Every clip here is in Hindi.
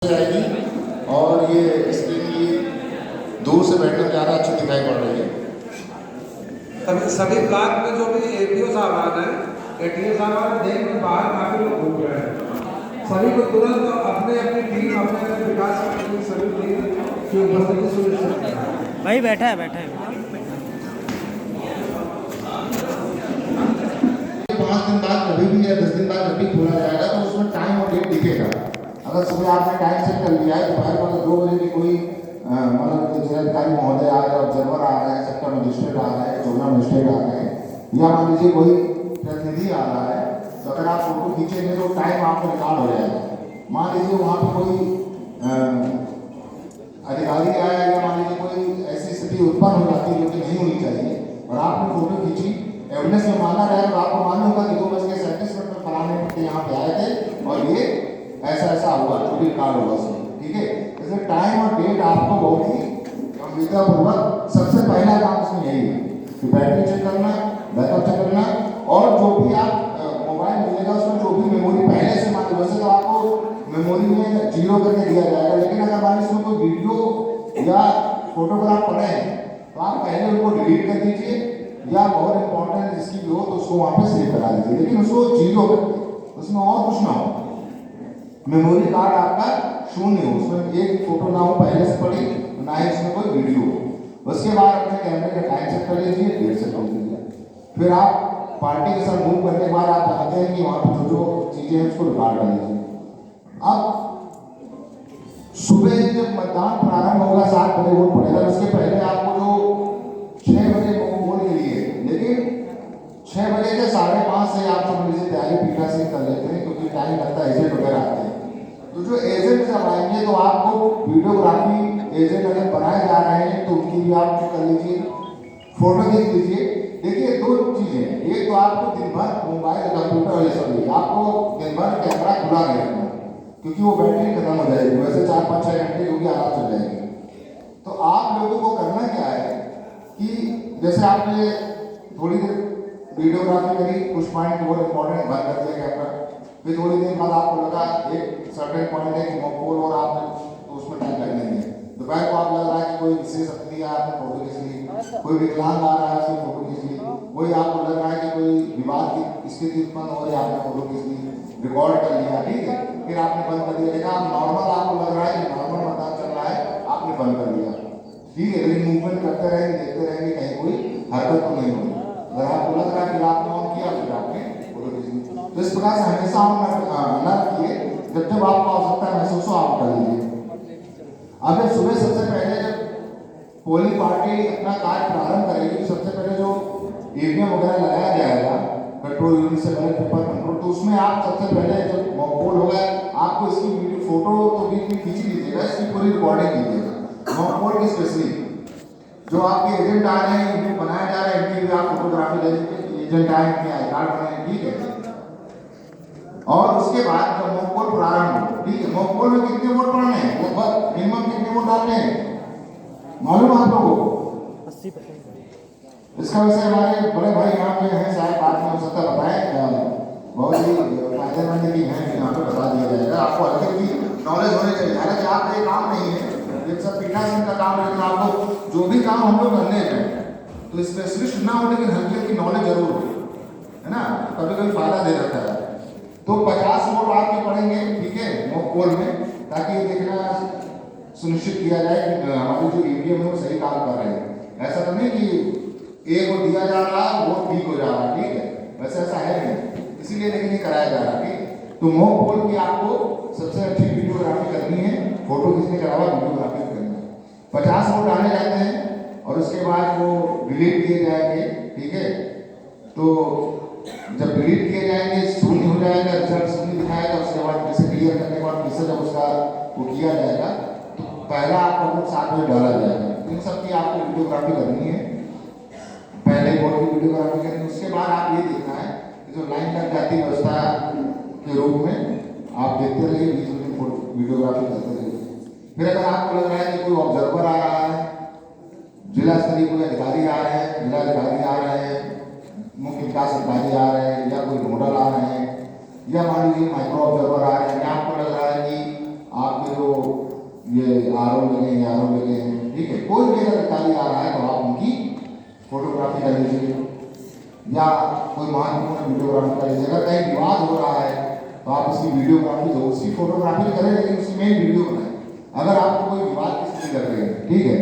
जाएगी और ये स्क्रीन दूर से बैठने में ज़्यादा अच्छी दिखाई पड़ रही है। सभी ब्लॉक में जो भी एपीओ साहबान है एटीओ साहबान देख के बाहर काफी लोग घूम रहे हैं। सभी को तुरंत अपने अपनी टीम अपने विकास की सभी टीम की उपस्थिति सुनिश्चित करें। भाई बैठा है 5 दिन बाद कभी भी या 10 दिन बाद जब भी खोला जाएगा तो उसमें टाइम और डेट दिखेगा। अगर सुबह आपने टाइम सेट कर लिया है दोपहर को 2 बजे की कोई मतलब जिलाधिकारी महोदय आ रहे हैं, ऑब्जर्वर आ रहे हैं, सेक्टर मजिस्ट्रेट आ रहे हैं, जोनल मजिस्ट्रेट आ रहे हैं, या मान लीजिए कोई प्रतिनिधि आ रहा है, तो अगर आप फोटो खींचेंगे तो टाइम आपको रिकॉर्ड हो जाएगा। मान लीजिए वहाँ पर कोई अधिकारी आया या मान लीजिए कोई ऐसी स्थिति उत्पन्न हो जाती है जो कि नहीं होनी चाहिए और आपने फोटो खींची, एविडेंस में माना रहेगा तो आपको मालूम होगा कि 2:37 में फलाने व्यक्ति यहाँ पे आए थे और ये ऐसा ऐसा हुआ, जो भी रिकॉर्ड होगा उसमें, ठीक है। इसलिए टाइम और डेट आपको बहुत ही गंभीरतापूर्वक सबसे पहला काम उसमें यही है कि बैटरी चेक करना, बैकअप चेक करना, और जो भी आप मोबाइल मिलेगा उसमें जो भी मेमोरी पहले से मान वैसे तो आपको मेमोरी में 0 करके दिया जाएगा, लेकिन अगर मान इसमें कोई वीडियो या फोटोग्राफ पड़े हैं तो आप पहले उनको डिलीट कर दीजिए या बहुत इंपॉर्टेंट जिसकी भी हो तो उसको वहाँ पे सेव करा दीजिए, लेकिन उसको 0 करके उसमें और कुछ ना हो, मेमोरी कार्ड आपका शून्य हो, उसमें एक फोटो ना हो पहले से पड़ी, ना ही उसमें कोई वीडियो हो। उसके बाद अपने कैमरे का टाइम सेट कर लीजिए, डेट सेट कर लीजिए, फिर आप पार्टी के साथ मूव करने के बाद आप चाहते हैं कि वहाँ पर जो चीज़ें हैं उसको रिकॉर्ड कर लीजिए। अब सुबह जब मतदान प्रारंभ होगा 7 बजे वोट पड़ेगा, उसके पहले आपको जो 6 बजे वोट के लिए, लेकिन 6 बजे के 5:30 से आप समझ लीजिए तैयारी पीठा से कर लेते हैं क्योंकि टाइम लगता है, एजेंट वगैरह आते हैं। तो जो एजेंट जब आएंगे तो आपको वीडियोग्राफी एजेंट अगर बनाए जा रहे हैं तो उनकी भी आप कर लीजिए, फोटो देख लीजिए। देखिए 2 चीज़ें, एक तो आपको दिन भर मोबाइल कंप्यूटर ये सब आपको दिन भर कैमरा खुला नहीं रखना क्योंकि वो बैटरी खत्म हो जाएगी, वैसे 4-5-6 घंटे जो भी आराम चल जाएगी। तो आप लोगों को करना क्या है कि जैसे आपने थोड़ी देर वीडियोग्राफी करी, कुछ पॉइंट बहुत इंपॉर्टेंट बंद कर दिया कैमरा, फिर थोड़ी देर बाद आपको लगा एक सर्टेन पॉइंट है कि मॉकपोल और आपने तो उसमें टाइम लगने नहीं है। दोपहर को आप लग रहा है कि कोई विशेष अतिथि है आपने फोटो खींच ली, कोई विकलांग आ रहा है उसकी फोटो खींच ली, कोई आपको लग रहा है कि कोई विवाद की स्थिति उत्पन्न हो रही है आपने फोटो खींच ली, रिकॉर्ड कर लिया, ठीक है, फिर आपने बंद कर दिया। देखा आप नॉर्मल आपको लग रहा है कि नॉर्मल मतदान चल रहा है, आपने बंद कर दिया, ठीक है, लेकिन मूवमेंट करते रहेंगे, देखते रहेंगे कहीं कोई हरकत तो नहीं होगी। अगर आपको लग रहा है कि आपने ऑन किया फिर आपने फोटो खींच ली। तो इस प्रकार से हमेशा ऑन न रखिए, जब आपको आवश्यकता महसूस हो आप कर लीजिए। अब जब सुबह सबसे पहले जब पोलिंग पार्टी अपना कार्य प्रारंभ करेगी तो सबसे पहले जो ईवीएम वगैरह लगाया जाएगा कंट्रोल यूनिट से पहले पेपर कंट्रोल, तो उसमें आप सबसे पहले जब मॉकपोल होगा आपको इसकी वीडियो फोटो तो बीच में खींच लीजिएगा, इसकी पूरी रिकॉर्डिंग कीजिएगा। मॉकपोल की स्पेशली जो आपके एजेंट आ रहे हैं, इनको बनाया जा रहा है, इनकी भी आप फोटोग्राफी ले लीजिए, एजेंट आए इनके आई कार्ड बनाए, ठीक है। और उसके बाद जब मॉकपोल प्रारंभ हो, ठीक है, मॉकपोल में कितने वोट पड़ने हैं, लगभग मिनिमम कितने वोट डालने हैं मालूम आप लोगों को? 80%। इसका विषय हमारे बड़े भाई यहाँ पे हैं, शायद बाद में हो सकता है बताएं, बहुत ही फायदेमंद भी हैं, यहाँ पे बता दिया जाएगा। आपको हल्के की नॉलेज होनी चाहिए, हालांकि आप ये काम नहीं है, ये सब पीठासीन का काम है, लेकिन आपको जो भी काम हम लोग करने जाए तो स्पेशलिस्ट ना हो लेकिन हल्के की नॉलेज जरूर हो, है ना, कभी कभी फायदा दे रहता है। तो 50 वोट आपके पड़ेंगे, ठीक है, मॉकपोल में, ताकि ये देखना सुनिश्चित किया जाए कि हमारे जो ईवीएम है वो सही काम कर रहे हैं। ऐसा तो नहीं कि एक को दिया जा रहा है वो ठीक हो जा रहा है, ठीक है, वैसे ऐसा है नहीं, इसीलिए लेकिन ये कराया जा रहा है, ठीक है। तो मॉकपोल की आपको सबसे अच्छी वीडियोग्राफी करनी है, फोटो खींचने के अलावा वीडियोग्राफी करनी है। 50 वोट डाले जाते हैं और उसके बाद वो डिलीट किए जाएंगे, ठीक है। तो जब डिलीट किए जाएंगे शून्य हो जाएगा, रिजल्ट शून्य दिखाएगा, उसके बाद फिर से क्लियर करने के बाद फिर से जब उसका वो किया जाएगा तो पहला आपका वोट 7 बजे डाला जाएगा। इन सब की आपको वीडियोग्राफी करनी है, पहले वोट की वीडियोग्राफी करनी है। उसके बाद आप ये देखना है कि जो लाइन लग जाती है व्यवस्था के रूप में आप देखते रहिए, बीच में वीडियोग्राफी करते रहिए। फिर अगर आपको लग रहा है कि कोई ऑब्जर्वर आ रहा है, जिला स्तरीय कोई अधिकारी आ रहे हैं, जिलाधिकारी आ रहे हैं, मुख्य विकास अधिकारी आ रहे हैं, या कोई नोडल आ रहे हैं, या मान लीजिए माइक्रो ऑब्जर्वर आ रहे हैं, या आपको लग रहा है कि आपके जो ये आरओ लगे हैं, ठीक है, कोई भी अगर अधिकारी आ रहा है तो आप उनकी फोटोग्राफी कर लीजिए या कोई महत्वपूर्ण वीडियोग्राफी कर लीजिए। अगर कहीं विवाद हो रहा है तो आप उसकी वीडियोग्राफी दो, उसकी फोटोग्राफी करें लेकिन उसमें वीडियो बनाएं अगर आपको कोई विवाद की स्थिति लग रही है, ठीक है।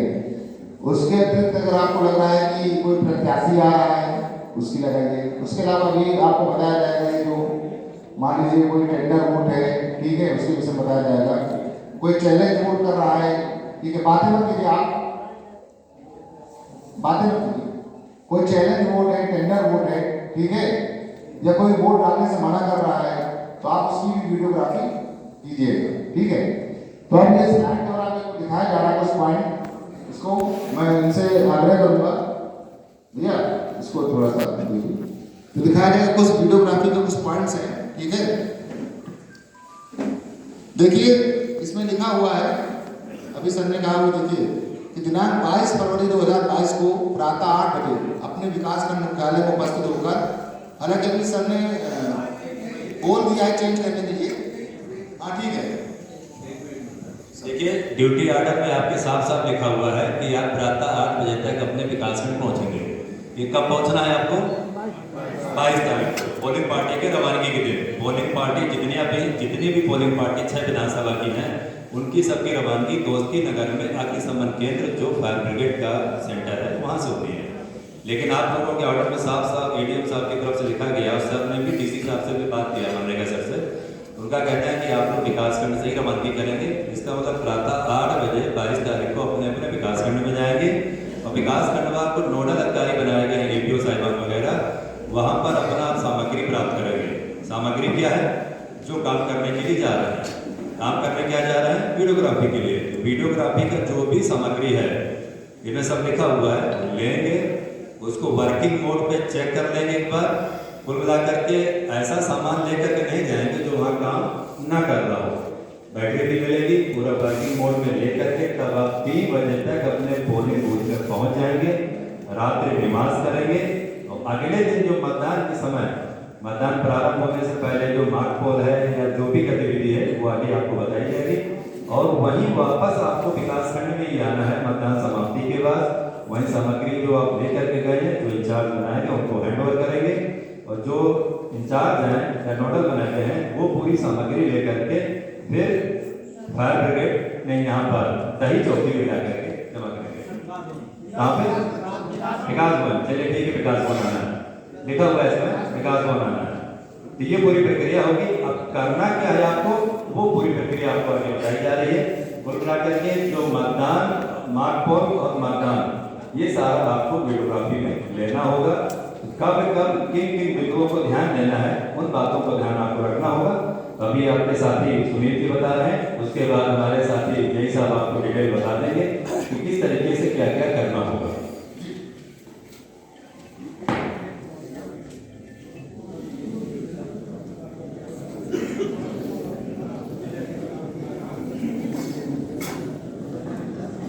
उसके अतिरिक्त अगर आपको लग रहा है कि कोई प्रत्याशी आ रहा है उसकी लगाइए। उसके अलावा भी आपको बताया जाएगा कि जो मान लीजिए कोई टेंडर वोट है, ठीक है, उसके विषय में बताया जाएगा। कोई चैलेंज वोट कर रहा है, ठीक है, बातें मत कीजिए आप, बातें मत कीजिए। कोई चैलेंज वोट है, टेंडर वोट है, ठीक है, या कोई वोट डालने से मना कर रहा है तो आप उसकी भी वीडियोग्राफी कीजिएगा, ठीक है। तो अब ये स्लाइड के द्वारा आपको दिखाया जा रहा है कुछ पॉइंट, इसको मैं इनसे आग्रह करूंगा भैया इसको थोड़ा सा देखिए। तो दिखाया जाएगा कुछ वीडियोग्राफी के कुछ पॉइंट्स हैं, ठीक है। देखिए इसमें लिखा हुआ है, अभी सर ने कहा वो देखिए कि दिनांक 22 फरवरी 2022 को प्रातः 8 बजे अपने विकासखंड मुख्यालय में उपस्थित होकर, हालांकि अभी सर ने बोल दिया है चेंज करने के लिए, हाँ ठीक है। देखिए ड्यूटी ऑर्डर में आपके साफ साफ लिखा हुआ है कि आप प्रातः 8 बजे तक अपने विकासखंड पहुंचेंगे। ये कब पहुंचना है आपको? 22 तारीख को पोलिंग पार्टी के रवानगी के दिन। पोलिंग पार्टी जितनी भी पोलिंग पार्टी 6 विधानसभा की हैं उनकी सबकी रवानगी दोस्ती नगर में अग्निशमन केंद्र जो फायर ब्रिगेड का सेंटर है वहाँ से होती है। लेकिन आप लोगों के ऑर्डर में साफ साफ एडीएम साहब की तरफ से लिखा गया और सर ने भी डीसी साहब से भी बात किया मनरेगा सर से, उनका कहना है कि आप लोग विकासखंड से ही रवानगी करेंगे। इसका मतलब प्रातः 8 बजे 22 तारीख को अपने अपने विकासखंड में जाएंगे और विकासखंड में आपको नोडल अधिकारी बनाए गए एपीओ साहिबान वगैरह, वहाँ पर अपना आप सामग्री प्राप्त करेंगे। सामग्री क्या है? जो काम करने के लिए जा रहे हैं, काम करने क्या जा रहे हैं? वीडियोग्राफी के लिए। वीडियोग्राफी का जो भी सामग्री है इनमें सब लिखा हुआ है, लेंगे उसको वर्किंग मोड पे चेक कर लेंगे एक बार। कुल मिला करके ऐसा सामान लेकर के नहीं जाएंगे जो वहाँ काम ना कर रहा हो। बैटरी भी मिलेगी, पूरा वर्किंग मोड में लेकर के तब आप 3 बजे तक अपने पोलिंग बूथ तक पहुँच जाएंगे, रात्रि निवास करेंगे और अगले दिन जो मतदान के समय, मतदान प्रारंभ होने से पहले जो मार्क पोल है या जो भी गतिविधि है वो आगे आपको बताई जाएगी और वहीं वापस आपको विकासखंड में ही आना है। मतदान समाप्ति के बाद वही सामग्री जो आप लेकर के गए हैं, जो इंचार्ज बनाएंगे उनको हैंड ओवर करेंगे और जो इंचार्ज हैं या नोडल बनाए हैं वो पूरी सामग्री लेकर के फिर फायर ब्रिगेड ने यहाँ पर दही चौकी में ला करके जमा करेंगे। कहाँ पे? विकास भवन। चलिए ठीक है, विकास भवन आना है, लिखा हुआ है इसमें विकास भवन आना है। तो ये पूरी प्रक्रिया होगी। अब करना क्या है आपको, वो पूरी प्रक्रिया आपको आगे बताई जा रही है। कुल मिला करके जो मतदान, मार्क पोल और मतदान, ये सारा आपको वीडियोग्राफी में लेना होगा। कब किन किन बिंदुओं को ध्यान देना है उन बातों को ध्यान आपको रखना होगा। अभी आपके साथी सुनील जी बता रहे हैं, उसके बाद हमारे साथी जय साहब आपको डिटेल बता देंगे कि किस तरीके से क्या क्या करना होगा।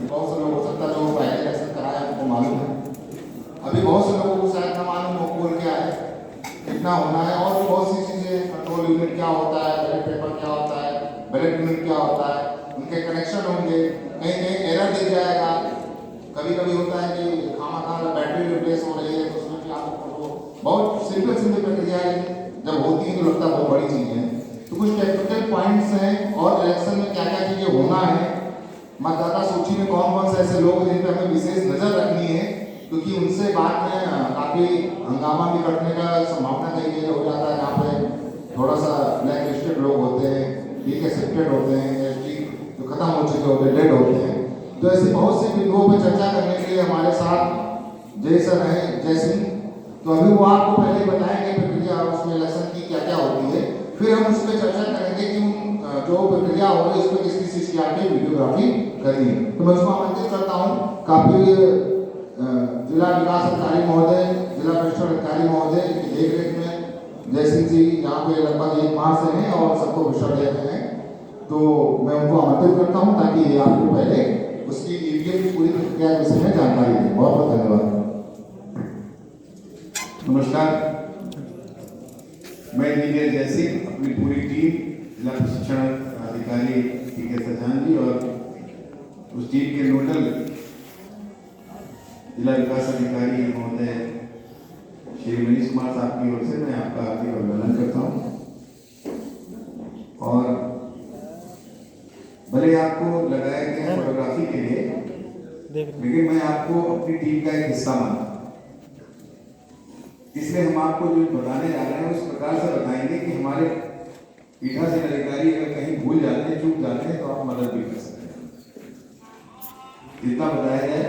बहुत से लोग हो सकता है जो पहले इलेक्शन कराया उनको मालूम है, अभी बहुत से लोगों को शायद ना मालूम हो पोल क्या है, कितना होना है और भी बहुत सी चीजें, कंट्रोल यूनिट क्या होता है, बैलेट पेपर क्या होता है, बैलेट यूनिट क्या होता है, उनके कनेक्शन होंगे, कहीं कहीं एरर दे जाएगा। कभी कभी होता है कि खामा बैटरी रिप्लेस हो रही है तो उसमें भी आपको बहुत सिंपल प्रक्रिया है, जब होती है तो लगता है बहुत बड़ी चीज़ है। तो कुछ टेक्निकल पॉइंट्स हैं और इलेक्शन में क्या क्या चीज़ें होना है, मतदाता सूची में कौन कौन से ऐसे लोग जिन पर हमें विशेष नजर रखनी है, क्योंकि उनसे बाद में काफ़ी हंगामा भी करने का संभावना कई जगह हो जाता है जहाँ पे थोड़ा सा ब्लैक लिस्टेड लोग होते हैं, ठीक है, शिफ्टेड होते हैं, एसटी जो खत्म हो चुके होते हैं, डेड होते हैं। तो ऐसी बहुत सी बिंदुओं पर चर्चा करने के लिए हमारे साथ जय सर हैं, जय सिंह। तो अभी वो आपको पहले बताएंगे प्रक्रिया उसमें इलेक्शन की क्या क्या होती है, फिर हम उस पर चर्चा करेंगे कि जो प्रक्रिया हो रही है उसमें किस किस चीज़ की आपकी वीडियोग्राफी करनी है। तो मैं उसको आमंत्रित करता हूँ काफ़ी जिला विकास अधिकारी महोदय, जिला परिषद अधिकारी महोदय की देखरेख में जय सिंह जी यहाँ पे लगभग 1 माह से हैं और सबको विषय दे रहे हैं, तो मैं उनको आमंत्रित करता हूँ ताकि आपको पहले उसकी ईवीएम की पूरी प्रक्रिया के विषय में जानकारी दें। बहुत बहुत धन्यवाद। नमस्कार, मैं इंजीनियर जय सिंह, अपनी पूरी टीम, जिला प्रशिक्षण अधिकारी ठीक है सजान जी और उस टीम के नोडल जिला विकास अधिकारी महोदय श्री मनीष कुमार साहब की ओर से मैं आपका हार्दिक अभिनंदन करता हूँ। और भले आपको लगाया गया फोटोग्राफी के लिए, लेकिन मैं आपको अपनी टीम का एक हिस्सा मानता हूँ। इसलिए हम आपको जो बताने जा रहे हैं उस प्रकार से बताएंगे कि हमारे पीठासीन अधिकारी अगर कहीं भूल जाते हैं, चूक जाते हैं, तो आप मदद भी कर सकते हैं। इतना बताया जाए,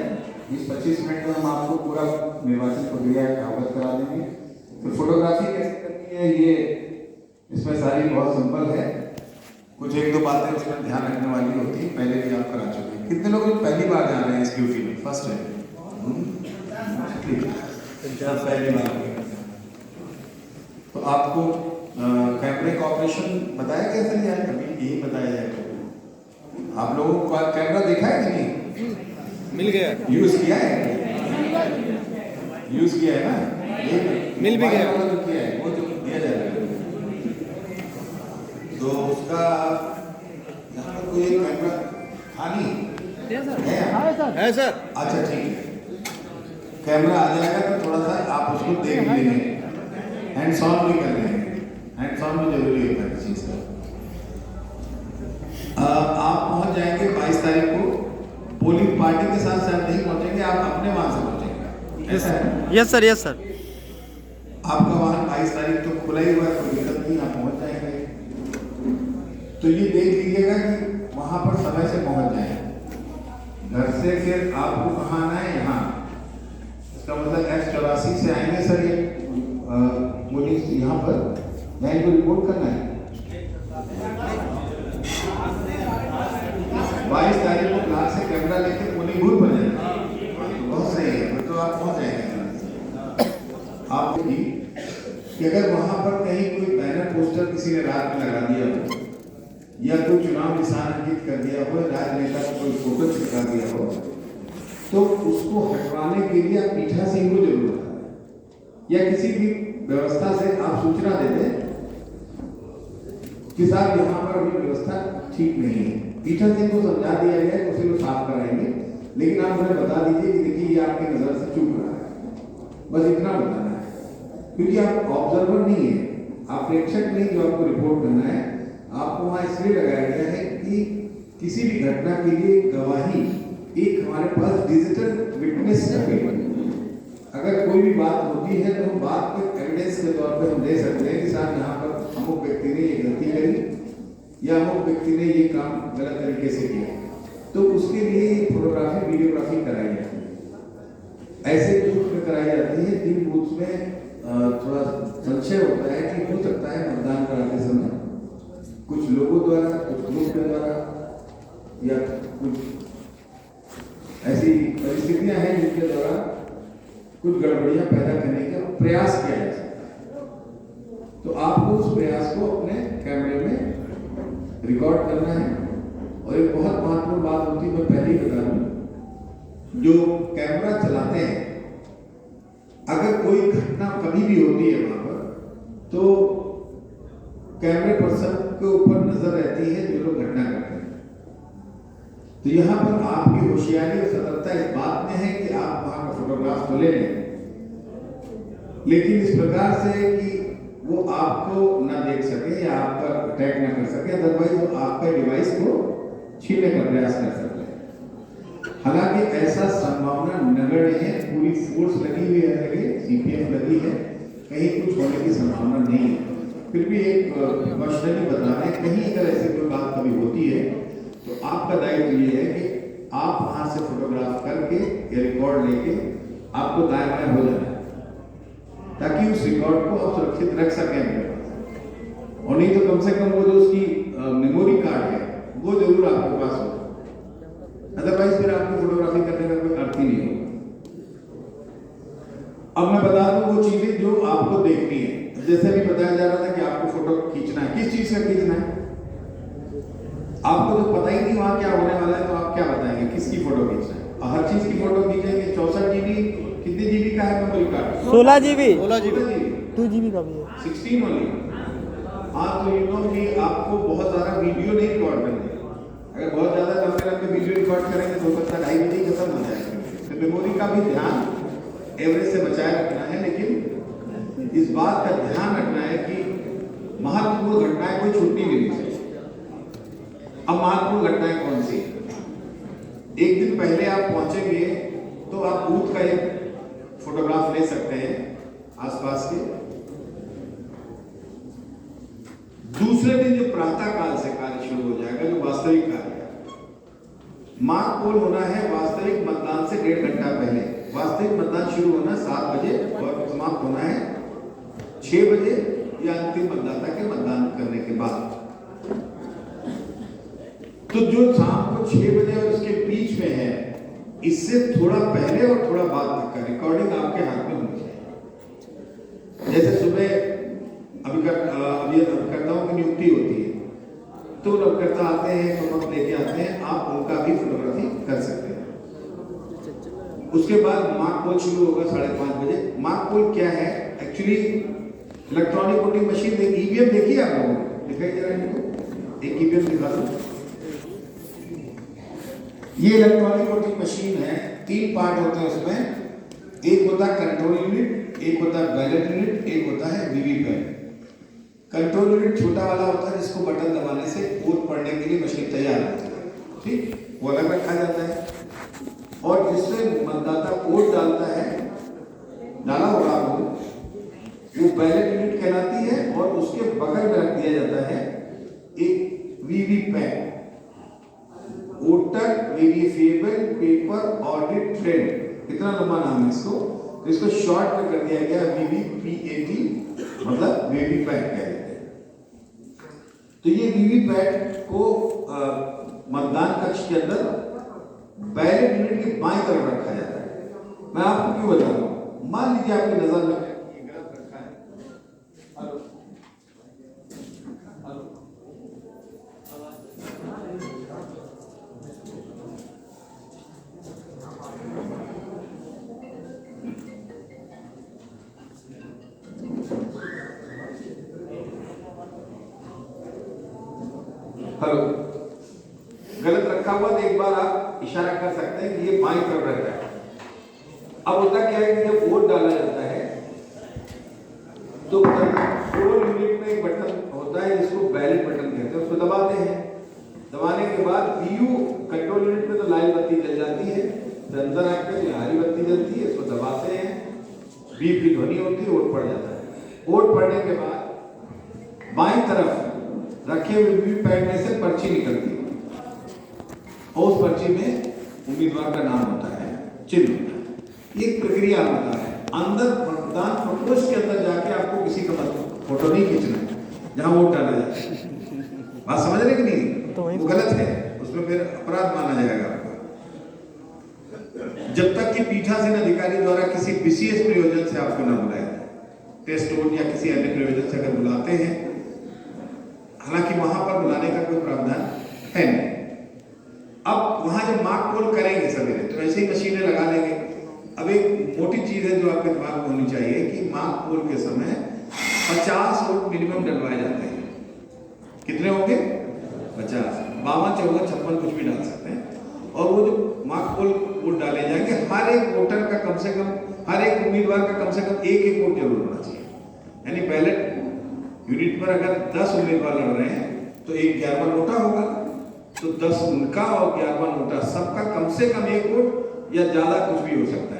20-25 मिनट में हम आपको पूरा निर्वाचन प्रक्रिया अवगत करा देंगे। तो फोटोग्राफी कैसे करनी है, ये इसमें सारी बहुत सिंपल है। कुछ एक दो बातें उसमें ध्यान रखने वाली होती है, पहले भी आप करा चुके हैं। कितने लोग पहली बार जा रहे हैं इस ड्यूटी में? फर्स्ट है, पहली बार। तो आपको कैमरे का ऑपरेशन बताया कैसे जाए? कभी यही बताया जाए। आप लोगों को कैमरा देखा है कि नहीं? मिल गया, यूज किया है? यूज किया है ना? मिल भी गया, जो किया है वो जो दिया जाएगा। तो उसका यहाँ पर कोई कैमरा खाली है सर। अच्छा ठीक है, कैमरा आ जाएगा तो थोड़ा सा आप उसको देख लीजिए। हैंड्स ऑन भी कर रहे हैं, हैंड्स ऑन भी जरूरी होता है किसी चीज का। आप पहुंच जाएंगे 22 तारीख को। पोलिंग पार्टी के साथ साथ नहीं पहुंचेंगे, आप अपने वहां से पहुंचेंगे। ऐसा है? Yes sir, yes sir. आपका वाहन 22 तारीख तो खुला ही हुआ है, कोई दिक्कत नहीं, आप पहुंच जाएंगे। तो ये देख लीजिएगा कि वहां पर समय से पहुंच जाए। घर से फिर आपको कहाँ आना है? यहाँ। इसका मतलब X84 से आएंगे सर, ये पुलिस यहाँ पर मैं इनको रिपोर्ट करना है। 22 तारीख को क्लास से कैमरा लेके पोलिंग बूथ पर जाएंगे। बहुत सही है, तो आप पहुंच जाएंगे। आप कि अगर वहां पर कहीं कोई बैनर पोस्टर किसी ने रात में लगा दिया हो, या कोई चुनाव निशान अंकित कर दिया हो, राजनेता का कोई फोटो चिपका दिया हो, तो उसको हटवाने के लिए आप पीठासीन को जरूर बताएं, या किसी भी व्यवस्था से आप सूचना दे दें कि साहब यहाँ पर अभी व्यवस्था ठीक नहीं है। पीठासीन को समझा दिया गया है, उसी को साफ कराएंगे, लेकिन आप उन्हें बता दीजिए कि देखिए ये आपकी नजर से चूक रहा है। बस इतना बताना है, क्योंकि आप ऑब्जर्वर नहीं है, आप प्रेक्षक नहीं जो आपको रिपोर्ट करना है। आपको वहाँ इसलिए लगाया गया है कि किसी भी घटना के लिए गवाही एक हमारे पास डिजिटल विटनेस है। अगर कोई भी बात होती है तो हम बात के एविडेंस के तौर पे हम दे सकते हैं कि साहब यहाँ पर अमुक व्यक्ति ने ये गलती करी या अमुक व्यक्ति ने ये काम गलत तरीके से किया, तो उसके लिए फोटोग्राफी वीडियोग्राफी कराई जाती है। ऐसे बूथ में कराई जाती है जिन बूथ में थोड़ा संशय होता है कि हो सकता है मतदान कराते समय कुछ लोगों द्वारा, कुछ ग्रुप के द्वारा या कुछ ऐसी परिस्थितियां हैं जिनके द्वारा कुछ गड़बड़ियां पैदा करने का प्रयास किया जा सकता है। तो आपको उस प्रयास को अपने कैमरे में रिकॉर्ड करना है। और एक बहुत महत्वपूर्ण बात होती है, मैं पहले ही बता दूं, जो कैमरा चलाते हैं, अगर कोई घटना कभी भी होती है वहां पर, तो कैमरे पर्सन के ऊपर नजर रहती है जो लोग घटना करते हैं। तो यहाँ पर आपकी होशियारी और सतर्कता इस बात में है कि आप वहां का फोटोग्राफ तो ले लें, लेकिन इस प्रकार से कि वो आपको ना देख सके या आप पर अटैक ना कर सके, अदरवाइज वो आपके डिवाइस को छीनने का प्रयास कर सकते हैं। हालांकि ऐसा संभावना नगण्य है, पूरी फोर्स लगी हुई है, सीपीएफ लगी है, कहीं कुछ होने की संभावना नहीं है। फिर भी एक मशनरी बता रहे हैं, कहीं अगर ऐसी कोई बात कभी होती है तो आपका दायित्व ये है कि आप वहां से फोटोग्राफ करके या रिकॉर्ड लेके आपको दाएं बाएं हो जाना है, ताकि उस रिकॉर्ड को आप सुरक्षित रख सकें अपने पास। और नहीं तो कम से कम वो जो उसकी मेमोरी कार्ड है वो जरूर आपके पास हो, अदरवाइज फिर आपकी फोटोग्राफी करने का कोई अर्थ ही नहीं होगा। अब मैं बता दूं वो चीजें जो आपको देखनी है। जैसे भी बताया जा रहा था कि आपको फोटो खींचना है, किस चीज का खींचना है? आपको तो पता ही नहीं वहां क्या होने वाला है, तो आप क्या बताएंगे किसकी फोटो खींचना है? हर चीज की फोटो खींचेंगे। 64 जीबी, कितने जीबी का है मेमोरी कार्ड? 16 जीबी, 2 जीबी का भी है, 16 वाली। हाँ, तो यू नो कि आपको बहुत सारा वीडियो नहीं रिकॉर्ड करना, अगर बहुत ज़्यादा लंबे लंबे वीडियो रिकॉर्ड करेंगे तो हो सकता है 2:30 बजे खत्म हो जाएगा। तो मेमोरी का भी ध्यान एवरेज से बचाए रखना है, लेकिन इस बात का ध्यान रखना है कि महत्वपूर्ण घटनाएं कोई छुट्टी नहीं चाहिए। अब महत्वपूर्ण घटनाएं कौन सी? एक दिन पहले आप पहुंचेंगे तो आप बूथ का एक फोटोग्राफ ले सकते हैं आसपास के। दूसरे दिन जो प्रातः काल से कार्य शुरू हो जाएगा, जो वास्तविक कार्य है, मार्क पोल होना है वास्तविक मतदान से 1.5 घंटा पहले। वास्तविक मतदान शुरू होना 7 बजे और समाप्त होना है 6 बजे या अंतिम मतदाता के मतदान करने के बाद। तो जो शाम को 6 बजे और उसके बीच में है, इससे थोड़ा पहले और थोड़ा बाद तक का रिकॉर्डिंग आपके हाथ में होनी चाहिए। जैसे सुबह अभिकर्ताओं की नियुक्ति होती है, तो अभिकर्ता आते हैं, शपथ लेके आते हैं, आप उनका भी फोटोग्राफी कर सकते हैं। उसके बाद मार्क पोल शुरू होगा 5:30 बजे। मार्क पोल क्या है? Actually electronic voting machine, EVM देखी है आप लोगों ने? दिखाई दे रहा है इनको? एक ईवीएम दिखा दो। ये इलेक्ट्रॉनिक वोटिंग मशीन है, 3 पार्ट होते हैं उसमें। एक होता है कंट्रोल यूनिट, एक होता है बैलेट यूनिट, एक होता है वीवीपैट। कंट्रोल यूनिट छोटा वाला होता है जिसको बटन दबाने से वोट पढ़ने के लिए मशीन तैयार होती है, ठीक, वो अलग रखा जाता है। और जिसमें मतदाता वोट डालता है, डाला होगा आपको, वो बैलेट यूनिट कहलाती है। और उसके बगल में रख दिया जाता है एक VVPAT, voter verifiable paper audit trail, इतना लंबा नाम है इसको। तो इसको शॉर्ट में कर दिया गया वीवीपीएटी, मतलब वीवीपैट कहते हैं। तो ये वीवीपैट को मतदान कक्ष के अंदर बैलेट यूनिट के बाईं तरफ रखा जाता है। मैं आपको क्यों बता रहा हूं? मान लीजिए आपकी नजर में गलत रखा है, हेलो, गलत रखा हुआ, तो एक बार आप इशारा कर सकते हैं कि ये बाईं तरफ रहता है। अब होता क्या है कि जब वोट डाला जाता है तो कंट्रोल यूनिट में एक बटन होता है जिसको बैलेट बटन कहते हैं, उसको दबाते हैं। दबाने के बाद पीयू कंट्रोल यूनिट में तो लाल बत्ती जल जाती है, तो अंदर आकर हरी बत्ती जलती है, इसको दबाते हैं, बीप की ध्वनि होती है, वोट पड़ जाता है। वोट पड़ने के बाद बाईं तरफ रखे हुए वीवीपैट में से पर्ची निकलती है और उस पर्ची में उम्मीदवार का नाम होता है, चिन्ह होता है। ये प्रक्रिया होता है। अंदर मतदान प्रकोष्ठ के अंदर जाके आपको किसी का फोटो नहीं खींचना है जहां वोट डाला जाए। बात समझ रहे कि नहीं? तो वो गलत है, उसमें फिर अपराध माना जाएगा आपको। जब तक कि पीठासीन अधिकारी द्वारा किसी विशेष प्रयोजन से आपको न बुलाया जाए, टेस्ट वोट या किसी अन्य प्रयोजन से अगर बुलाते हैं, हालांकि वहां पर बुलाने का कोई प्रावधान है नहीं। अब वहां जब मार्क पोल करेंगे सवेरे तो ऐसे ही मशीनें लगा लेंगे। अब एक मोटी चीज है जो आपके दिमाग में होनी चाहिए कि मार्क पोल के समय 50 वोट मिनिमम डलवाए जाते हैं। कितने होंगे? 50, 52, 54, 56 कुछ भी डाल सकते हैं। और वो जो मार्क पोल वोट डाले जाएंगे, हर एक वोटर का कम से कम, हर एक उम्मीदवार का कम से कम एक वोट जरूर होना चाहिए। यानी बैलेट यूनिट पर अगर 10 उम्मीदवार लड़ रहे हैं तो एक 11वां नोटा होगा, तो 10 उनका और 11वां नोटा सबका कम से कम एक वोट या ज्यादा कुछ भी हो सकता है।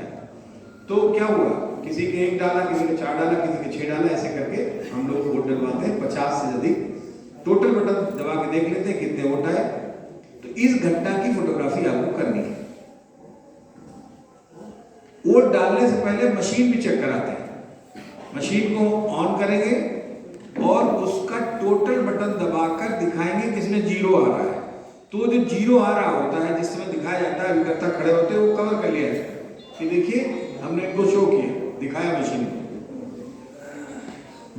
तो क्या हुआ, किसी के 1 डाला, किसी के 4 डाला, किसी के 6 डाला, ऐसे करके हम लोग वोट डलवाते हैं। 50 से अधिक टोटल बटन दबा के देख लेते हैं कितने वोट आए। तो इस घटना की फोटोग्राफी आपको करनी है। वोट डालने से पहले मशीन भी चेक कराते हैं। मशीन को ऑन करेंगे और उसका टोटल बटन दबाकर दिखाएंगे किसमें 0 आ रहा है। तो जो 0 आ रहा होता है, जिस समय दिखाया जाता है, अभिकर्ता खड़े होते हैं, वो कवर कर लिया जाता है कि देखिए हमने इनको शो किया, दिखाया मशीन को।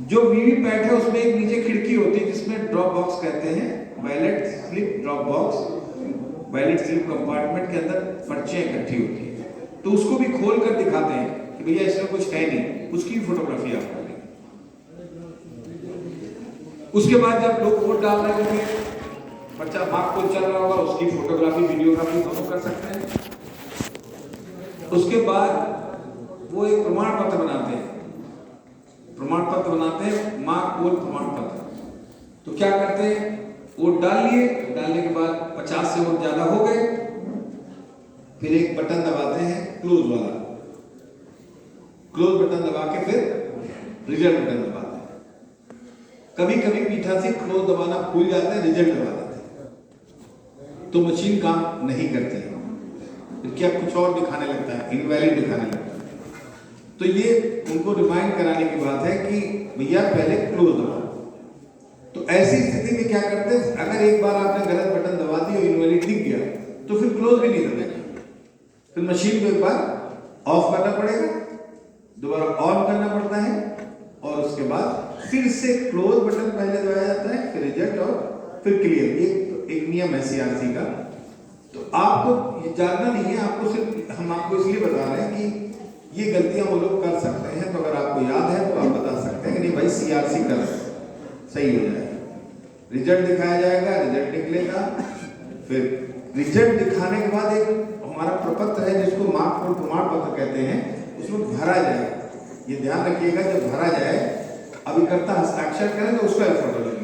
जो वीवीपैट है उसमें एक नीचे खिड़की होती है जिसमें ड्रॉप बॉक्स कहते हैं, ballot slip drop box. Ballot slip compartment के अंदर पर्चियां इकट्ठी होती है, तो उसको भी खोल कर दिखाते हैं कि भैया इसमें कुछ है नहीं, उसकी फोटोग्राफी आप कर लेंगे। उसके बाद जब लोग वोट डाल रहे होंगे, पर्चा मार्क पोल चल रहा होगा, उसकी फोटोग्राफी वीडियोग्राफी दोनों कर सकते हैं। उसके बाद वो एक प्रमाण पत्र बनाते हैं, मार्क पोल प्रमाण पत्र। तो क्या करते हैं, वोट डाल लिए, डालने के बाद 50 से वोट ज्यादा हो गए, फिर एक बटन दबाते हैं क्लोज वाला, क्लोज बटन दबा के फिर रिजल्ट बटन दबाते हैं। कभी कभी पीठासीन क्लोज दबाना भूल जाते हैं, रिजल्ट दबा देते हैं, तो मशीन काम नहीं करती है, क्या कुछ और दिखाने लगता है, इनवैलिड दिखाने लगता है। तो ये उनको रिमाइंड कराने की बात है कि भैया पहले क्लोज दबाओ। तो ऐसी स्थिति में क्या करते हैं, अगर एक बार आपने गलत बटन दबा दिया और इनवैलिड दिख गया तो फिर क्लोज भी नहीं दबेगा, फिर मशीन को एक बार ऑफ करना पड़ेगा, दोबारा ऑन करना पड़ता है, और उसके बाद फिर से क्लोज बटन पहले दबाया जाता है, फिर रिजेक्ट और फिर क्लियर। ये एक नियम है सीआरसी का। तो आपको ये जानना नहीं है, आपको सिर्फ हम आपको इसलिए बता रहे हैं कि ये गलतियां वो लोग कर सकते हैं। तो अगर आपको याद है तो आप बता सकते हैं कि नहीं भाई सीआरसी कर सही हो जाएगा, रिजल्ट दिखाया जाएगा, रिजल्ट निकलेगा, फिर रिजल्ट दिखाने के बाद एक हमारा प्रपत्र है जिसको मार्क पोल प्रमाण पत्र कहते हैं, उसमें भरा जाएगा। ये ध्यान रखिएगा, जब भरा जाए अभिकर्ता हस्ताक्षर करें तो उसका फोटो लगेगा,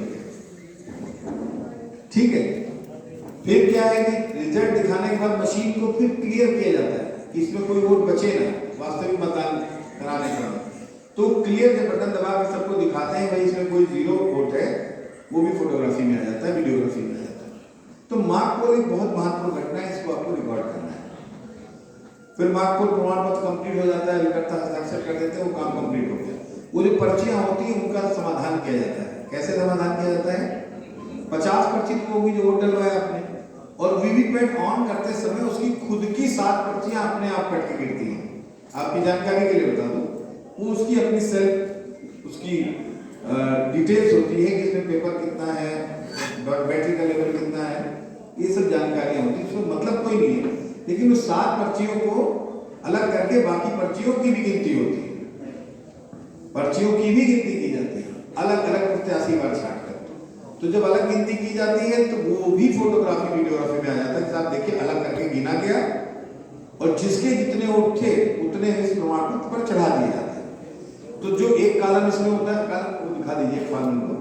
ठीक है। फिर क्या है कि रिजल्ट दिखाने के बाद मशीन को फिर क्लियर किया जाता है कि इसमें कोई वोट बचे ना, वास्तविक मतदान कराने का। तो क्लियर जब बटन दबा के सबको दिखाते हैं भाई इसमें कोई 0 वोट है, वो भी फोटोग्राफी में आ जाता है, वीडियोग्राफी में आ जाता है। तो मार्क पोल एक बहुत महत्वपूर्ण घटना है, इसको आपको रिकॉर्ड करना है। फिर मार्क पोल प्रमाण पत्र कंप्लीट हो जाता है, अभिकर्ता हस्ताक्षर कर देते हैं, वो काम कंप्लीट हो गया। वो जो पर्चियां होती हैं उनका समाधान किया जाता है। कैसे समाधान किया जाता है, 50 पर्ची तो होगी जो वोट डलवाया आपने, और वीवीपैट ऑन करते समय उसकी खुद की 7 पर्चियां अपने आप कट के गिरती हैं। आपकी जानकारी के लिए बता दूं, वो उसकी अपनी सेल्फ उसकी डिटेल्स होती है कि इसमें पेपर कितना है, बैटरी का लेवल कितना है, ये सब जानकारियां होती है, उसमें मतलब कोई नहीं है। लेकिन उस 7 पर्चियों को अलग करके बाकी पर्चियों की भी गिनती होती है, पर्चियों की भी गिनती की जाती है, अलग अलग प्रत्याशी बार छांट कर। तो जब अलग गिनती की जाती है तो वो भी फोटोग्राफी वीडियोग्राफी में आ जाता है। आप देखिए अलग करके गिना गया और जिसके जितने वोट थे उतने इस प्रमाण पत्र पर चढ़ा दिए जाते हैं। तो जो एक कॉलम इसमें होता है, कॉलम दिखा दीजिए फॉर्म को।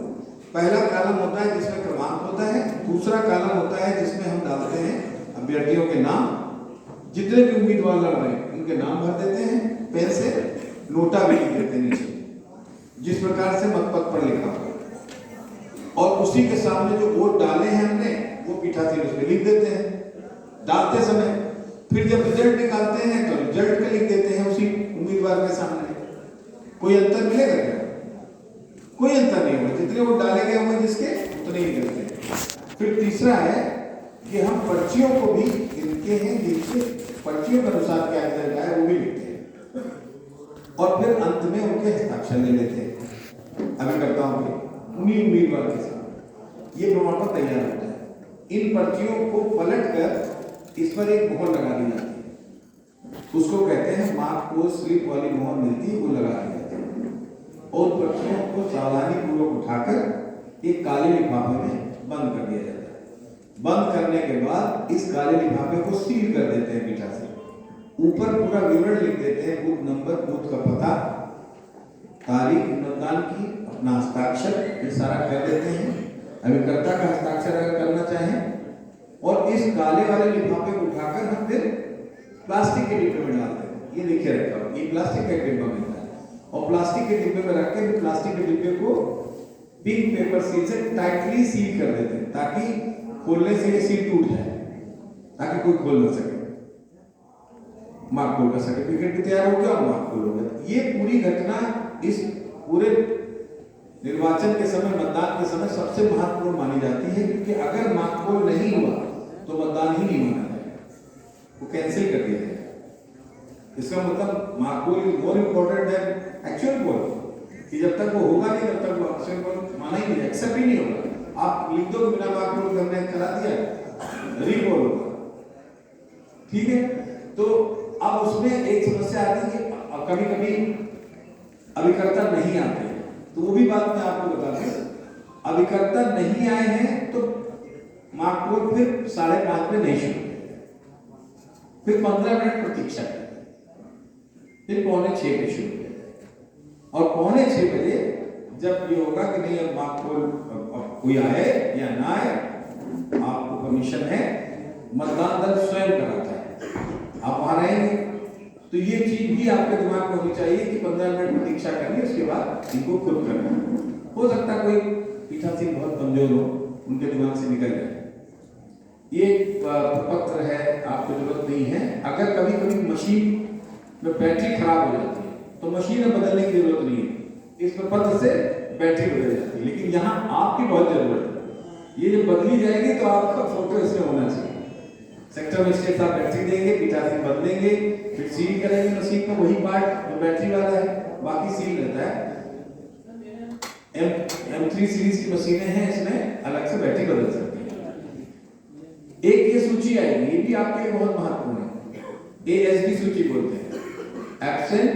पहला कॉलम होता है जिसमें क्रमांक होता है, दूसरा कॉलम होता है जिसमें हम डालते हैं अभ्यर्थियों के नाम, जितने भी उम्मीदवार लड़ रहे हैं उनके नाम भर देते हैं, पेन से नोटा भी लिख देते हैं नीचे जिस प्रकार से मतपत्र पर लिखा हुआ, और उसी के सामने जो वोट डाले हैं हमने वो पीठासीन उस पर लिख देते हैं डालते समय। फिर जब रिजल्ट निकालते हैं तो रिजल्ट का लिख देते हैं उसी उम्मीदवार के सामने। कोई अंतर मिलेगा क्या? कोई अंतर नहीं होगा, जितने वोट डाले गए होंगे जिसके उतने ही करते हैं। फिर तीसरा है कि हम पर्चियों को भी गिनते हैं, जिनके पर्चियों के अनुसार क्या रिजल्ट आया वो भी लिखते हैं, और फिर अंत में उनके हस्ताक्षर ले लेते हैं अभिकर्ताओं के, उन्हीं उम्मीदवार के साथ। ये प्रमाण पत्र तैयार होता है। इन पर्चियों को पलट कर इस पर एक मोहर लगा दी जाती है, उसको कहते हैं मार्क पोल स्लिप वाली मोहर मिलती है, वो लगा दी जाती है। और पर्चियों को सावधानी पूर्वक उठाकर एक काले लिफाफे में बंद कर दिया जाता है। बंद करने के बाद इस काले लिफाफे को सील कर देते हैं पीठासीन। ऊपर पूरा विवरण लिख देते हैं, बूथ नंबर, बूथ का पता, तारीख मतदान की, अपना हस्ताक्षर, ये सारा कर देते हैं। अभिकर्ता का हस्ताक्षर अगर करना चाहें, और इस काले वाले लिफाफे को उठाकर हम फिर प्लास्टिक के डिब्बे में डालते हैं। ये देखिए रखा हुआ, ये प्लास्टिक का डिब्बा मिलता है, और प्लास्टिक के डिब्बे में रख के प्लास्टिक के डिब्बे को पिंक पेपर सील से टाइटली सील कर देते हैं, ताकि खोलने से ये सील टूट जाए, ताकि कोई खोल ना सके। मार्क पोल का सर्टिफिकेट भी तैयार हो गया और मार्क पोल हो गया। ये पूरी घटना इस पूरे निर्वाचन के समय, मतदान के समय सबसे महत्वपूर्ण मानी जाती है, क्योंकि अगर मार्क पोल नहीं हुआ तो मतदान ही नहीं माना जाएगा, वो कैंसिल कर दिया जाएगा। इसका मतलब mark poll is more important than actual poll, कि जब तक वो होगा नहीं तब तक वो एक्चुअल पोल माना ही नहीं, एक्सेप्ट ही नहीं होगा। आप लिख दो बिना मार्क पोल के हमने करा दिया, रीपोल होगा, ठीक है। तो अब उसमें एक समस्या आती है कि कभी कभी अभिकर्ता नहीं आते, तो वो भी बात मैं आपको बता दूं। अभिकर्ता नहीं आए हैं तो मार्क पोल फिर 5:30 में नहीं शुरू किया, फिर 15 मिनट प्रतीक्षा की, फिर 5:45 पे शुरू किया और 5:45 बजे जब ये होगा कि नहीं अब मार्क पोल कोई आए या ना आए, आपको परमिशन है, मतदान दल स्वयं कराता है, आप वहां रहेंगे। तो ये चीज भी आपके दिमाग में होनी चाहिए कि 15 मिनट प्रतीक्षा करनी, उसके बाद इनको खुद करना। हो सकता है कोई पीठासीन बहुत कमजोर हो, उनके दिमाग से निकल जाए। ये पत्र है, आपको जरूरत नहीं है। अगर कभी कभी मशीन में बैटरी खराब हो जाती है तो मशीन में बदलने की जरूरत नहीं है, इस प्रपत्र से बैटरी बदल जाती है, लेकिन यहाँ आपकी बहुत जरूरत है। ये जब बदली जाएगी तो आपका फोटो इसमें होना चाहिए। सेक्टर मजिस्ट्रेट साहब बैटरी देंगे, पीठासीन बदलेंगे, फिर सील करेंगे मशीन का वही पार्ट जो बैटरी वाला है, बाकी सील रहता है। M3 सीरीज की मशीनें हैं, इसमें अलग से बैटरी बदल सकती है। एक ये सूची आएगी, ये भी आपके लिए बहुत महत्वपूर्ण है, ASD सूची बोलते हैं, एब्सेंट,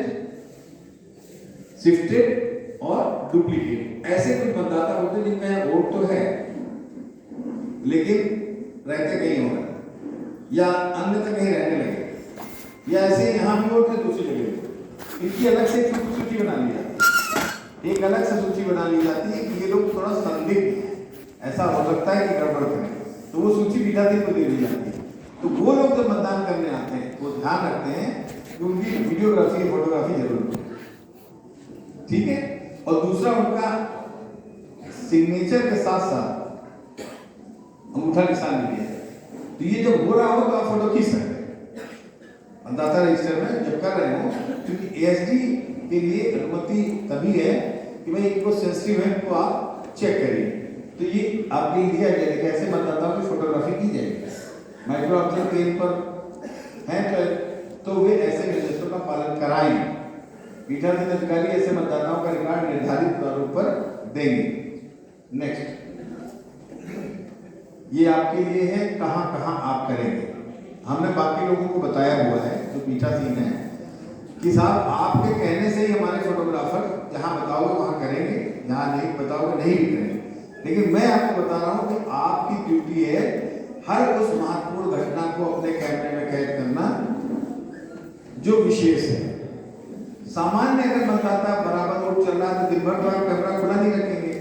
शिफ्टेड और डुप्लीकेट। ऐसे कुछ मतदाता होते हैं जिनमें वोट तो है लेकिन रहते कहीं और या अन्यथा कहीं रहने लगे, या ऐसे यहाँ भी वोट है दूसरी जगह, इनकी अलग से एक सूची बना ली जाती है, एक अलग से सूची बना ली जाती है कि ये लोग थोड़ा संदिग्ध हैं, ऐसा हो सकता है कि गड़बड़ करें, तो वो सूची पीठासीन को दे दी जाती है। तो वो लोग जब मतदान करने आते हैं वो ध्यान रखते हैं कि उनकी वीडियोग्राफी फोटोग्राफी जरूर हो, ठीक है। और दूसरा उनका सिग्नेचर के साथ साथ अंगूठा निशान भी है, तो ये जब हो रहा हो तो आप फोटो खींच सकते हैं मतदाता रजिस्टर में जब कर रहे हो, क्योंकि ASD के लिए अनुमति तभी है कि भाई इनको सेंसिटिव है को आप चेक करिए। तो ये आपके लिए दिया गया कि ऐसे मतदाताओं की फोटोग्राफी की जाएगी, माइक्रो ऑब्जर्व पेन पर है तो वे ऐसे निर्देशों का पालन कराएंगे। पीठासीन अधिकारी ऐसे मतदाताओं का रिकॉर्ड निर्धारित प्रारूप पर देंगे। नेक्स्ट, ये आपके लिए है कहां कहां आप करेंगे। हमने बाकी लोगों को बताया हुआ है जो पीठासीन है कि साहब आपके कहने से ही हमारे फोटोग्राफर जहां बताओगे वहां करेंगे, जहां नहीं बताओगे नहीं भी करेंगे। लेकिन मैं आपको बता रहा हूं कि आपकी ड्यूटी है हर उस महत्वपूर्ण घटना को अपने कैमरे में कैद करना जो विशेष है। सामान्य अगर मतदाता बराबर वोट चल रहा है तो दिन भर तो आप कैमरा खुला नहीं रखेंगे,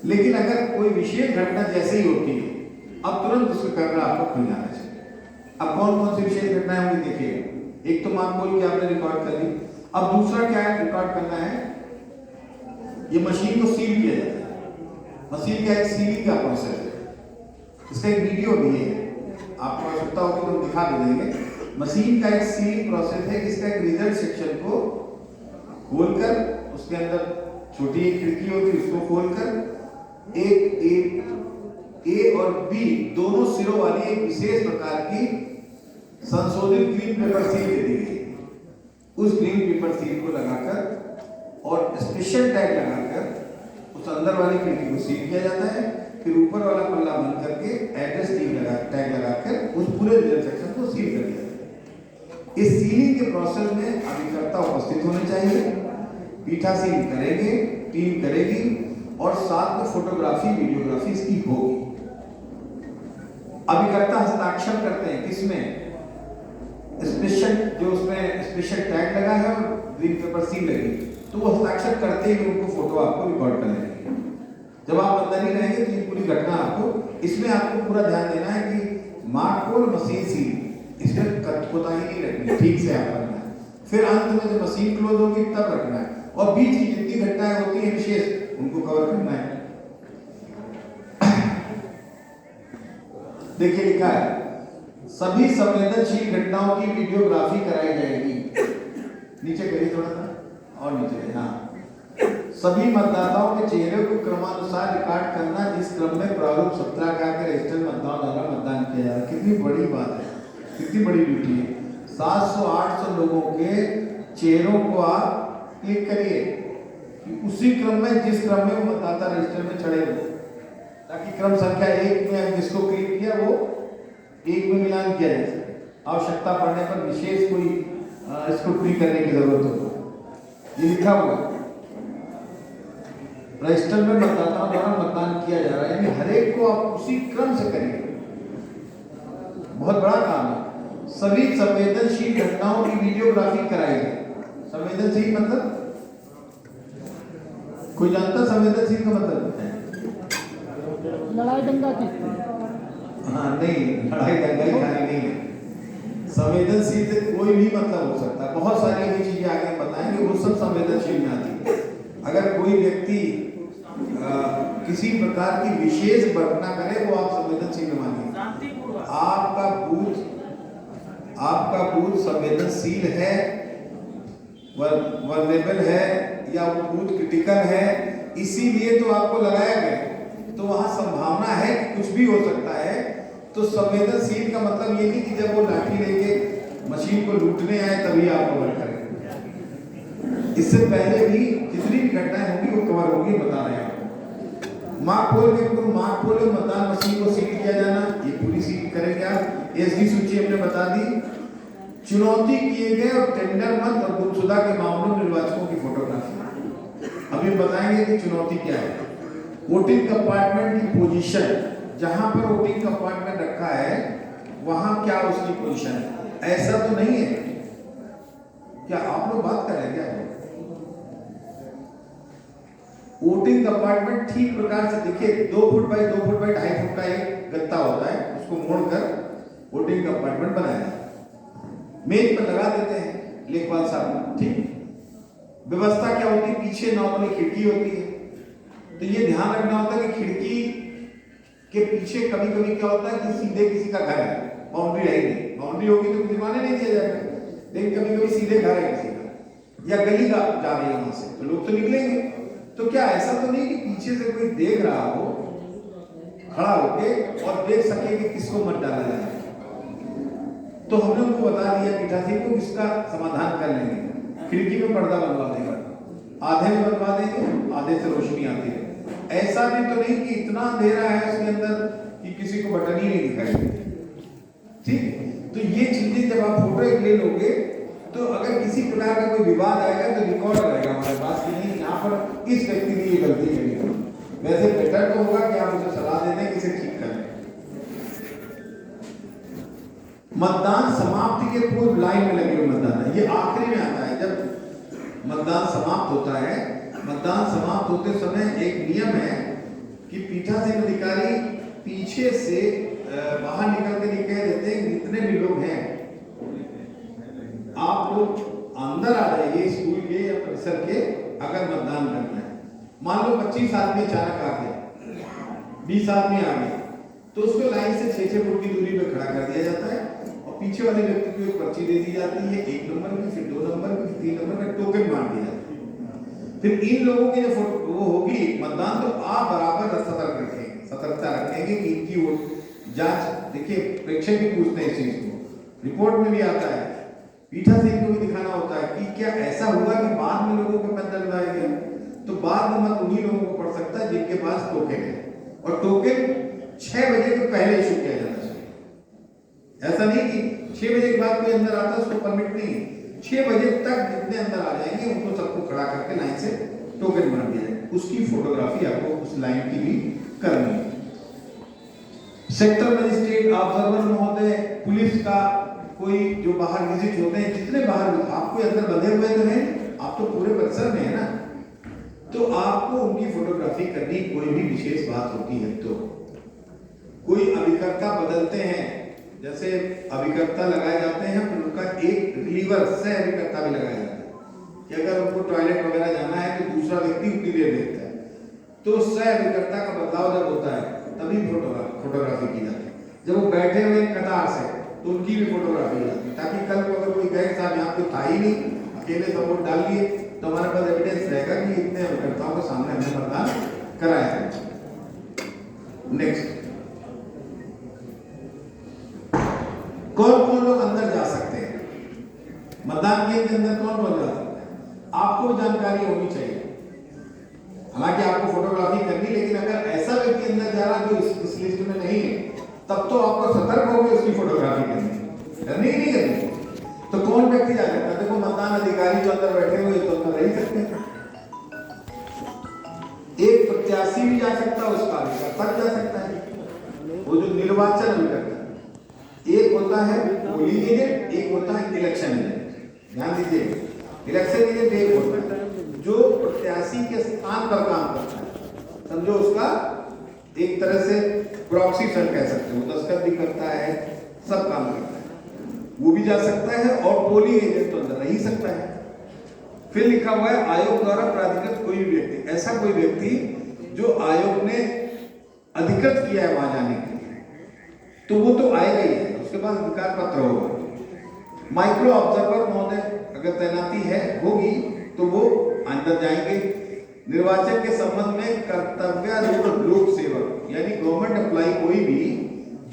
लेकिन अगर कोई विशेष घटना जैसे ही होती है अब तुरंत उसका कैमरा आपको खुल जाना चाहिए। अब कौन कौन सी विशेष घटनाएं होंगी देखिए। एक तो मार्क पोल की आपने रिकॉर्ड कर ली, अब दूसरा क्या है रिकॉर्ड करना है, ये मशीन को सील किया जाता है। मशीन का एक सीलिंग का प्रोसेस है, इसका एक वीडियो भी है, आपको आवश्यकता होगी तो दिखा भी देंगे। मशीन का एक सीलिंग प्रोसेस है, इसका एक रिजल्ट सेक्शन को खोलकर उसके अंदर छोटी एक खिड़की होती है, उसको खोलकर एक A और B दोनों सिरों वाली एक विशेष प्रकार की संशोधित ग्रीन पेपर सील दे दी गई। उस ग्रीन पेपर सील को लगाकर और स्पेशल टैग लगाकर उस अंदर वाली खिड़की को सील किया जाता है। फिर ऊपर वाला पल्ला बंद करके एड्रेस टैग लगाकर उस पूरे रिजल्ट सेक्शन को सील कर दिया जाता है। इस सीलिंग के प्रोसेस में अभिकर्ता उपस्थित होने चाहिए, पीठासीन करेंगे, टीम करेगी और साथ में फोटोग्राफी वीडियोग्राफी इसकी होगी। अभिकर्ता हस्ताक्षर करते हैं किसमें, स्पेशल जो उसमें स्पेशल टैग लगा है और ग्रीन पेपर सील लगी, तो वो हस्ताक्षर करते ही उनको फोटो आपको रिकॉर्ड कर लेंगे। जब आप अंदर ही रहेंगे तो ये पूरी घटना आपको, इसमें आपको पूरा ध्यान देना है कि मार्क पोल मशीन सील, इसमें कोताही नहीं रखनी, ठीक से आप रखना है। फिर अंत में जब मशीन क्लोज होगी तब रखना है, और बीच की जितनी घटनाएं होती है विशेष उनको कवर करना है। देखिए लिखा है सभी संवेदनशील घटनाओं की वीडियोग्राफी कराई जाएगी। नीचे करिए थोड़ा सा और नीचे, हाँ। सभी मतदाताओं के चेहरे को क्रमानुसार रिकॉर्ड करना जिस क्रम में प्रारूप 17 का रजिस्टर मतदान द्वारा मतदान किया जा रहा है। कितनी बड़ी बात है, कितनी बड़ी ड्यूटी है। 700-800 लोगों के चेहरों को आप क्लिक करिए कि उसी क्रम में जिस क्रम में वो मतदाता रजिस्टर में चढ़े हो, ताकि क्रम संख्या 1 में जिसको क्लिक किया वो 1 में मिलान किया जाए। आवश्यकता पड़ने पर विशेष कोई स्क्रूटनी करने की जरूरत हो। ये लिखा हुआ रजिस्टर में मतदाताओं द्वारा मतदान किया जा रहा है, यानी हर एक को आप उसी क्रम से करेंगे। बहुत बड़ा काम है। सभी संवेदनशील घटनाओं की वीडियोग्राफी कराई है। संवेदनशील मतलब कोई जानता संवेदनशील का मतलब है? लड़ाई दंगा की। हाँ नहीं, लड़ाई दंगा ही खाली नहीं है। संवेदनशील से कोई भी मतलब हो सकता है। बहुत सारी ऐसी चीजें आगे बताएंगे, वो सब संवेदनशील में आती है। अगर कोई व्यक्ति किसी प्रकार की विशेष घटना करे, वो आप संवेदनशील मानिए। आपका बूथ संवेदनशील है, वल्नरेबल है, या वो बूथ क्रिटिकल है, इसीलिए तो आपको लगाया गया। तो वहां संभावना है कि कुछ भी हो सकता है। तो संवेदनशील का मतलब ये नहीं कि जब वो लाठी लेके मशीन को लूटने आए तभी आप कवर करें। इससे पहले भी जितनी भी घटनाएं होंगी वो कवर होगी, बता रहे हैं। मार्क पोल के मार्क पोल में मतदान मशीन को सील किया जाना, ये पूरी सील करेंगे आप। एसडी सूची हमने बता दी। चुनौती किए गए और टेंडर मत और गुमशुदा के मामलों में निर्वाचकों की फोटोग्राफी। अभी बताएंगे कि चुनौती क्या है। वोटिंग कंपार्टमेंट की पोजीशन, जहां पर वोटिंग कंपार्टमेंट रखा है वहां क्या उसकी पोजीशन है। ऐसा तो नहीं है, क्या आप लोग बात कर रहे हैं क्या? वोटिंग कंपार्टमेंट ठीक प्रकार से देखिए, 2 foot by 2 foot by 2.5 foot का एक गत्ता होता है, उसको मोड़कर वोटिंग कंपार्टमेंट बनाया, मेज पर लगा देते हैं लेखपाल साहब। ठीक व्यवस्था क्या होती है, पीछे नॉर्मली खिड़की होती है, तो ये ध्यान रखना होता है कि खिड़की के पीछे कभी कभी क्या होता है कि सीधे किसी का घर है, बाउंड्री है ही नहीं। बाउंड्री होगी तो दिलवाने नहीं दिया जाएगा, लेकिन कभी कभी सीधे घर है किसी का, या गली जा रही है वहां से, तो लोग तो निकलेंगे। तो क्या ऐसा तो नहीं कि पीछे से कोई देख रहा हो खड़ा होके और देख सके कि किसको मत डाला जाए? तो हमने उनको बता दिया पीठासीन को, इसका समाधान कर लेंगे। खिड़की में पर्दा बनवा देगा, आधे में बनवा देंगे, आधे से रोशनी आती है। ऐसा भी तो नहीं कि इतना अंधेरा है उसके अंदर कि किसी को बटन ही नहीं दिखाई देती। ठीक, तो ये चीजें जब आप फोटो एक ले लोगे तो अगर किसी प्रकार का कोई विवाद आएगा तो रिकॉर्ड रहेगा हमारे पास कि नहीं, यहाँ पर इस व्यक्ति ने ये गलती करी। वैसे बेटर तो होगा कि आप उसे सलाह दे दें कि इसे ठीक करें। मतदान समाप्ति के पूर्व लाइन में लगे हुए मतदान है, ये आखिरी में आता है। जब मतदान समाप्त होता है, मतदान समाप्त होते समय एक नियम है कि पीठासीन अधिकारी पीछे से बाहर निकल के ये कह देते हैं जितने भी लोग हैं आप लोग अंदर आ जाइए स्कूल के या परिसर के, अगर मतदान करना है। मान लो 25 आदमी अचानक आ गए, 20 आदमी आ गए, तो उसको लाइन से 6-6 फुट की दूरी पे खड़ा कर दिया जाता है और पीछे वाले व्यक्ति को एक पर्ची दे दी जाती है, 1 नंबर की, फिर 2 नंबर की, 3 नंबर का टोकन बांट दिया जाता है। फिर इन लोगों की जब वो होगी मतदान, तो आप बराबर सतर्कता रखेंगे कि इनकी वोट जांच। देखिए प्रेक्षक भी पूछते हैं इस चीज को, रिपोर्ट में भी आता है, पीठासीन को भी दिखाना होता है कि क्या ऐसा हुआ कि बाद में लोगों को मत डलवाया गया, तो बाद में मत उन्हीं लोगों को पड़ सकता है जिनके पास टोकन है, और टोकन 6 बजे के पहले इशू किया जाना चाहिए। ऐसा नहीं कि 6 बजे के बाद कोई अंदर आता है उसको परमिट नहीं है। 6 बजे तक जितने अंदर आ जाएंगे उनको सबको खड़ा करके लाइन से टोकन बना दिया जाए, उसकी फोटोग्राफी आपको उस लाइन की भी करनी है। सेक्टर मजिस्ट्रेट, ऑब्जर्वर महोदय, पुलिस का कोई जो बाहर विजिट होते हैं, जितने बाहर आप कोई अंदर बंधे हुए तो हैं, आप तो पूरे परिसर में है ना, तो आपको उनकी फोटोग्राफी करनी। कोई भी विशेष बात होती है तो कोई अभिकर्ता बदलते हैं, जैसे अभिकर्ता लगाए जाते हैं, फिर उनका एक रिलीवर सह अभिकर्ता भी लगाया जाता है कि अगर उनको टॉयलेट वगैरह जाना है तो दूसरा व्यक्ति उतनी देर देखता है, तो सह अभिकर्ता का बदलाव जब होता है तभी फोटोग्राफी की जाती है। जब वो बैठे हुए कतार से तो उनकी भी फोटोग्राफी हो जाती है, ताकि कल को अगर कोई गए साहब यहाँ पे था ही नहीं, अकेले सब वोट डाल लिए, तो हमारे पास एविडेंस रहेगा कि इतने अभिकर्ताओं के सामने हमने मतदान कराया है। नेक्स्ट, कौन कौन लोग अंदर जा सकते हैं, मतदान केंद्र के अंदर कौन कौन जा सकता है, आपको जानकारी होनी चाहिए। हालांकि आपको फोटोग्राफी करनी, लेकिन अगर ऐसा व्यक्ति अंदर जा रहा जो इस लिस्ट में नहीं है, तब तो आपको सतर्क होकर उसकी फोटोग्राफी करनी ही नहीं करनी। तो कौन व्यक्ति जा सकता है? देखो मतदान अधिकारी जो अंदर बैठे हुए तो अंदर रह सकते हैं। एक जा सकता उसका अधिकार तक जा सकता है। वो जो निर्वाचन अभिकर्ता, एक होता है पोलिंग एजेंट, एक होता है इलेक्शन एजेंट। ध्यान दीजिए, इलेक्शन एजेंट एक होता है जो प्रत्याशी के स्थान पर काम करता है, समझो उसका एक तरह से प्रॉक्सी सर कह सकते हो, दस्तखत भी करता है, सब काम करता है, वो भी जा सकता है। और पोलिंग एजेंट तो अंदर रह ही सकता है। फिर लिखा हुआ है आयोग द्वारा प्राधिकृत कोई भी व्यक्ति, ऐसा कोई व्यक्ति जो आयोग ने अधिकृत किया है वहां जाने के लिए, तो वो तो आएगा ही है, उसके पास अधिकार पत्र होगा। माइक्रो ऑब्जर्वर महोदय अगर तैनाती है होगी तो वो अंदर जाएंगे। निर्वाचन के संबंध में कर्तव्यारूढ़ लोक सेवक यानी गवर्नमेंट एम्प्लॉय कोई भी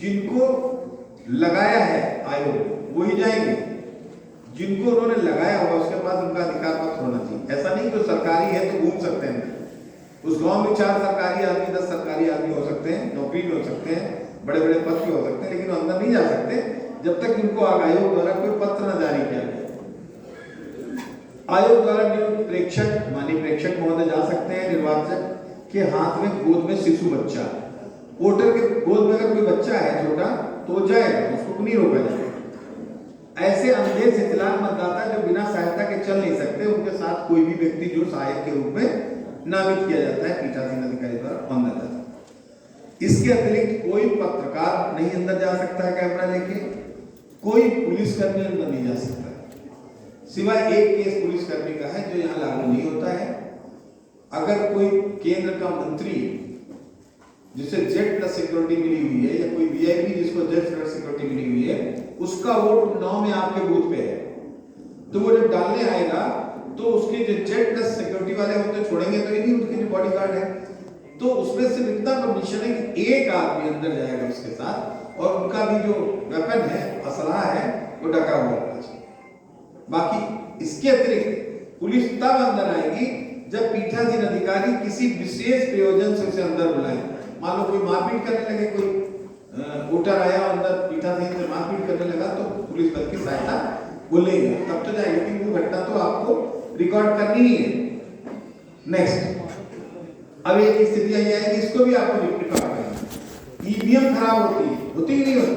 जिनको लगाया है आयोग वो ही जाएंगे, जिनको उन्होंने लगाया हुआ उसके पास उनका अधिकार पत्र होना चाहिए। ऐसा नहीं कि सरकारी है तो घूम सकते हैं, उस गांव में 4 सरकारी आदमी 10 सरकारी आदमी हो सकते हैं, नौकरी में हो सकते हैं, बड़े बड़े पद पे हो सकते हैं, लेकिन अंदर नहीं जा सकते जब तक उनको आयोग द्वारा कोई पत्र न जारी किया जाए। आयोग द्वारा नियुक्त प्रेक्षक मानी प्रेक्षक महोदय जा सकते हैं। निर्वाचक के हाथ में गोद में शिशु बच्चा, वोटर के गोद में अगर कोई बच्चा है छोटा तो जाएगा, उसको नहीं रोका जाएगा। ऐसे अंधे शिथिलांग मतदाता जो बिना सहायता के चल नहीं सकते, उनके साथ कोई भी व्यक्ति जो सहायक के रूप में नामित किया जाता है पीठासीन अधिकारी द्वारा अंदर जाता है। इसके अतिरिक्त कोई पत्रकार नहीं अंदर जा सकता है कैमरा लेके, कोई पुलिसकर्मी अंदर नहीं जा सकता, सिवाय एक केस पुलिसकर्मी का है जो यहाँ लागू नहीं होता है। अगर कोई केंद्र का मंत्री जिसे जेड प्लस सिक्योरिटी मिली हुई है या कोई वीआईपी जिसको जेड प्लस सिक्योरिटी मिली हुई है, उसका वोट 9 में आपके बूथ पे है, तो वो जब डालने आएगा तो उसके जो जेड प्लस सिक्योरिटी वाले होते छोड़ेंगे तो नहीं, उनके जो बॉडीगार्ड है, तो उसमें सिर्फ इतना परमिशन है कि एक आदमी अंदर जाएगा उसके साथ और उनका भी जो वेपन है, असला है, वो ढका हुआ होना चाहिए। बाकी इसके अतिरिक्त पुलिस तब अंदर आएगी जब पीठासीन अधिकारी किसी विशेष प्रयोजन से उसे अंदर बुलाए। मान लो कोई मारपीट करने लगे, कोई वोटर आया अंदर पीठासीन से मारपीट करने लगा तो पुलिस बल की सहायता बोलेगा, तब तो जाएगी, लेकिन वो घटना तो आपको रिकॉर्ड करनी ही है। नेक्स्ट, अब एक स्थिति आई आएगी, इसको भी आपको रिकॉर्ड करना है। ईवीएम खराब होती ही नहीं होती,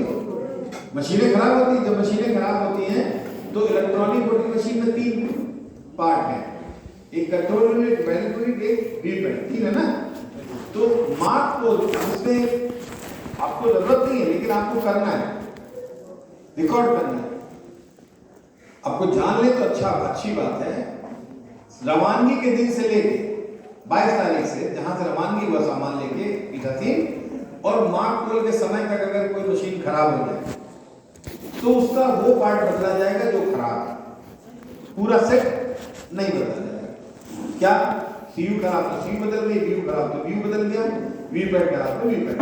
मशीनें खराब होती है। जब मशीनें खराब होती हैं तो इलेक्ट्रॉनिक वोटिंग मशीन में 3 पार्ट है, एक कंट्रोल यूनिट, बैलेंस यूनिट, एक वीवीपैट, 3 है ना। तो मार्क को इसमें आपको जरूरत नहीं है, लेकिन आपको करना है, रिकॉर्ड करना है। आपको जान ले तो अच्छी बात है। रवानगी के दिन से लेके 22 तारीख से जहां से रवानगी हुआ सामान लेके पीठासीन और मार्क पोल के समय तक अगर कोई मशीन खराब हो जाए तो उसका वो पार्ट बदला जाएगा जो खराब है, पूरा सेट नहीं बदला जाएगा। क्या सीयू खराब तो सीयू बदल गई, व्यू खराब तो व्यू बदल गया, वीपैट खराब तो वीपैट।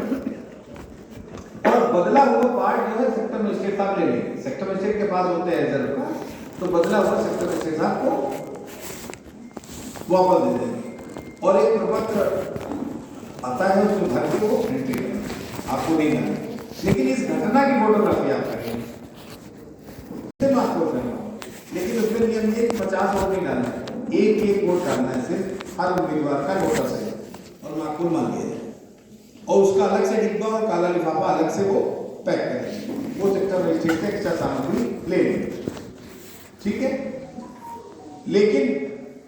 और बदला हुआ पार्ट जो है सेक्टर मजिस्ट्रेट साहब ले लेंगे, सेक्टर मजिस्ट्रेट के पास होते हैं रिजर्व का, तो बदला हुआ सेक्टर मजिस्ट्रेट साहब को वापस दे देंगे और एक प्रपत्र आता है उसको भर के वो प्रिंट करना, आपको नहीं करना, लेकिन इस घटना की फोटोग्राफी आप करेंगे, लेकिन उसमें नियम ये 50 वोट नहीं डालना है, एक वोट डालना है सिर्फ हर उम्मीदवार का नोटिस है और माकूल मान लिया जाए और उसका अलग से डिब्बा और काला लिफाफा अलग से वो पैक करेंगे, वो सेक्टर मजिस्ट्रेट से एक्स्ट्रा सामग्री ले लेंगे, ठीक है। लेकिन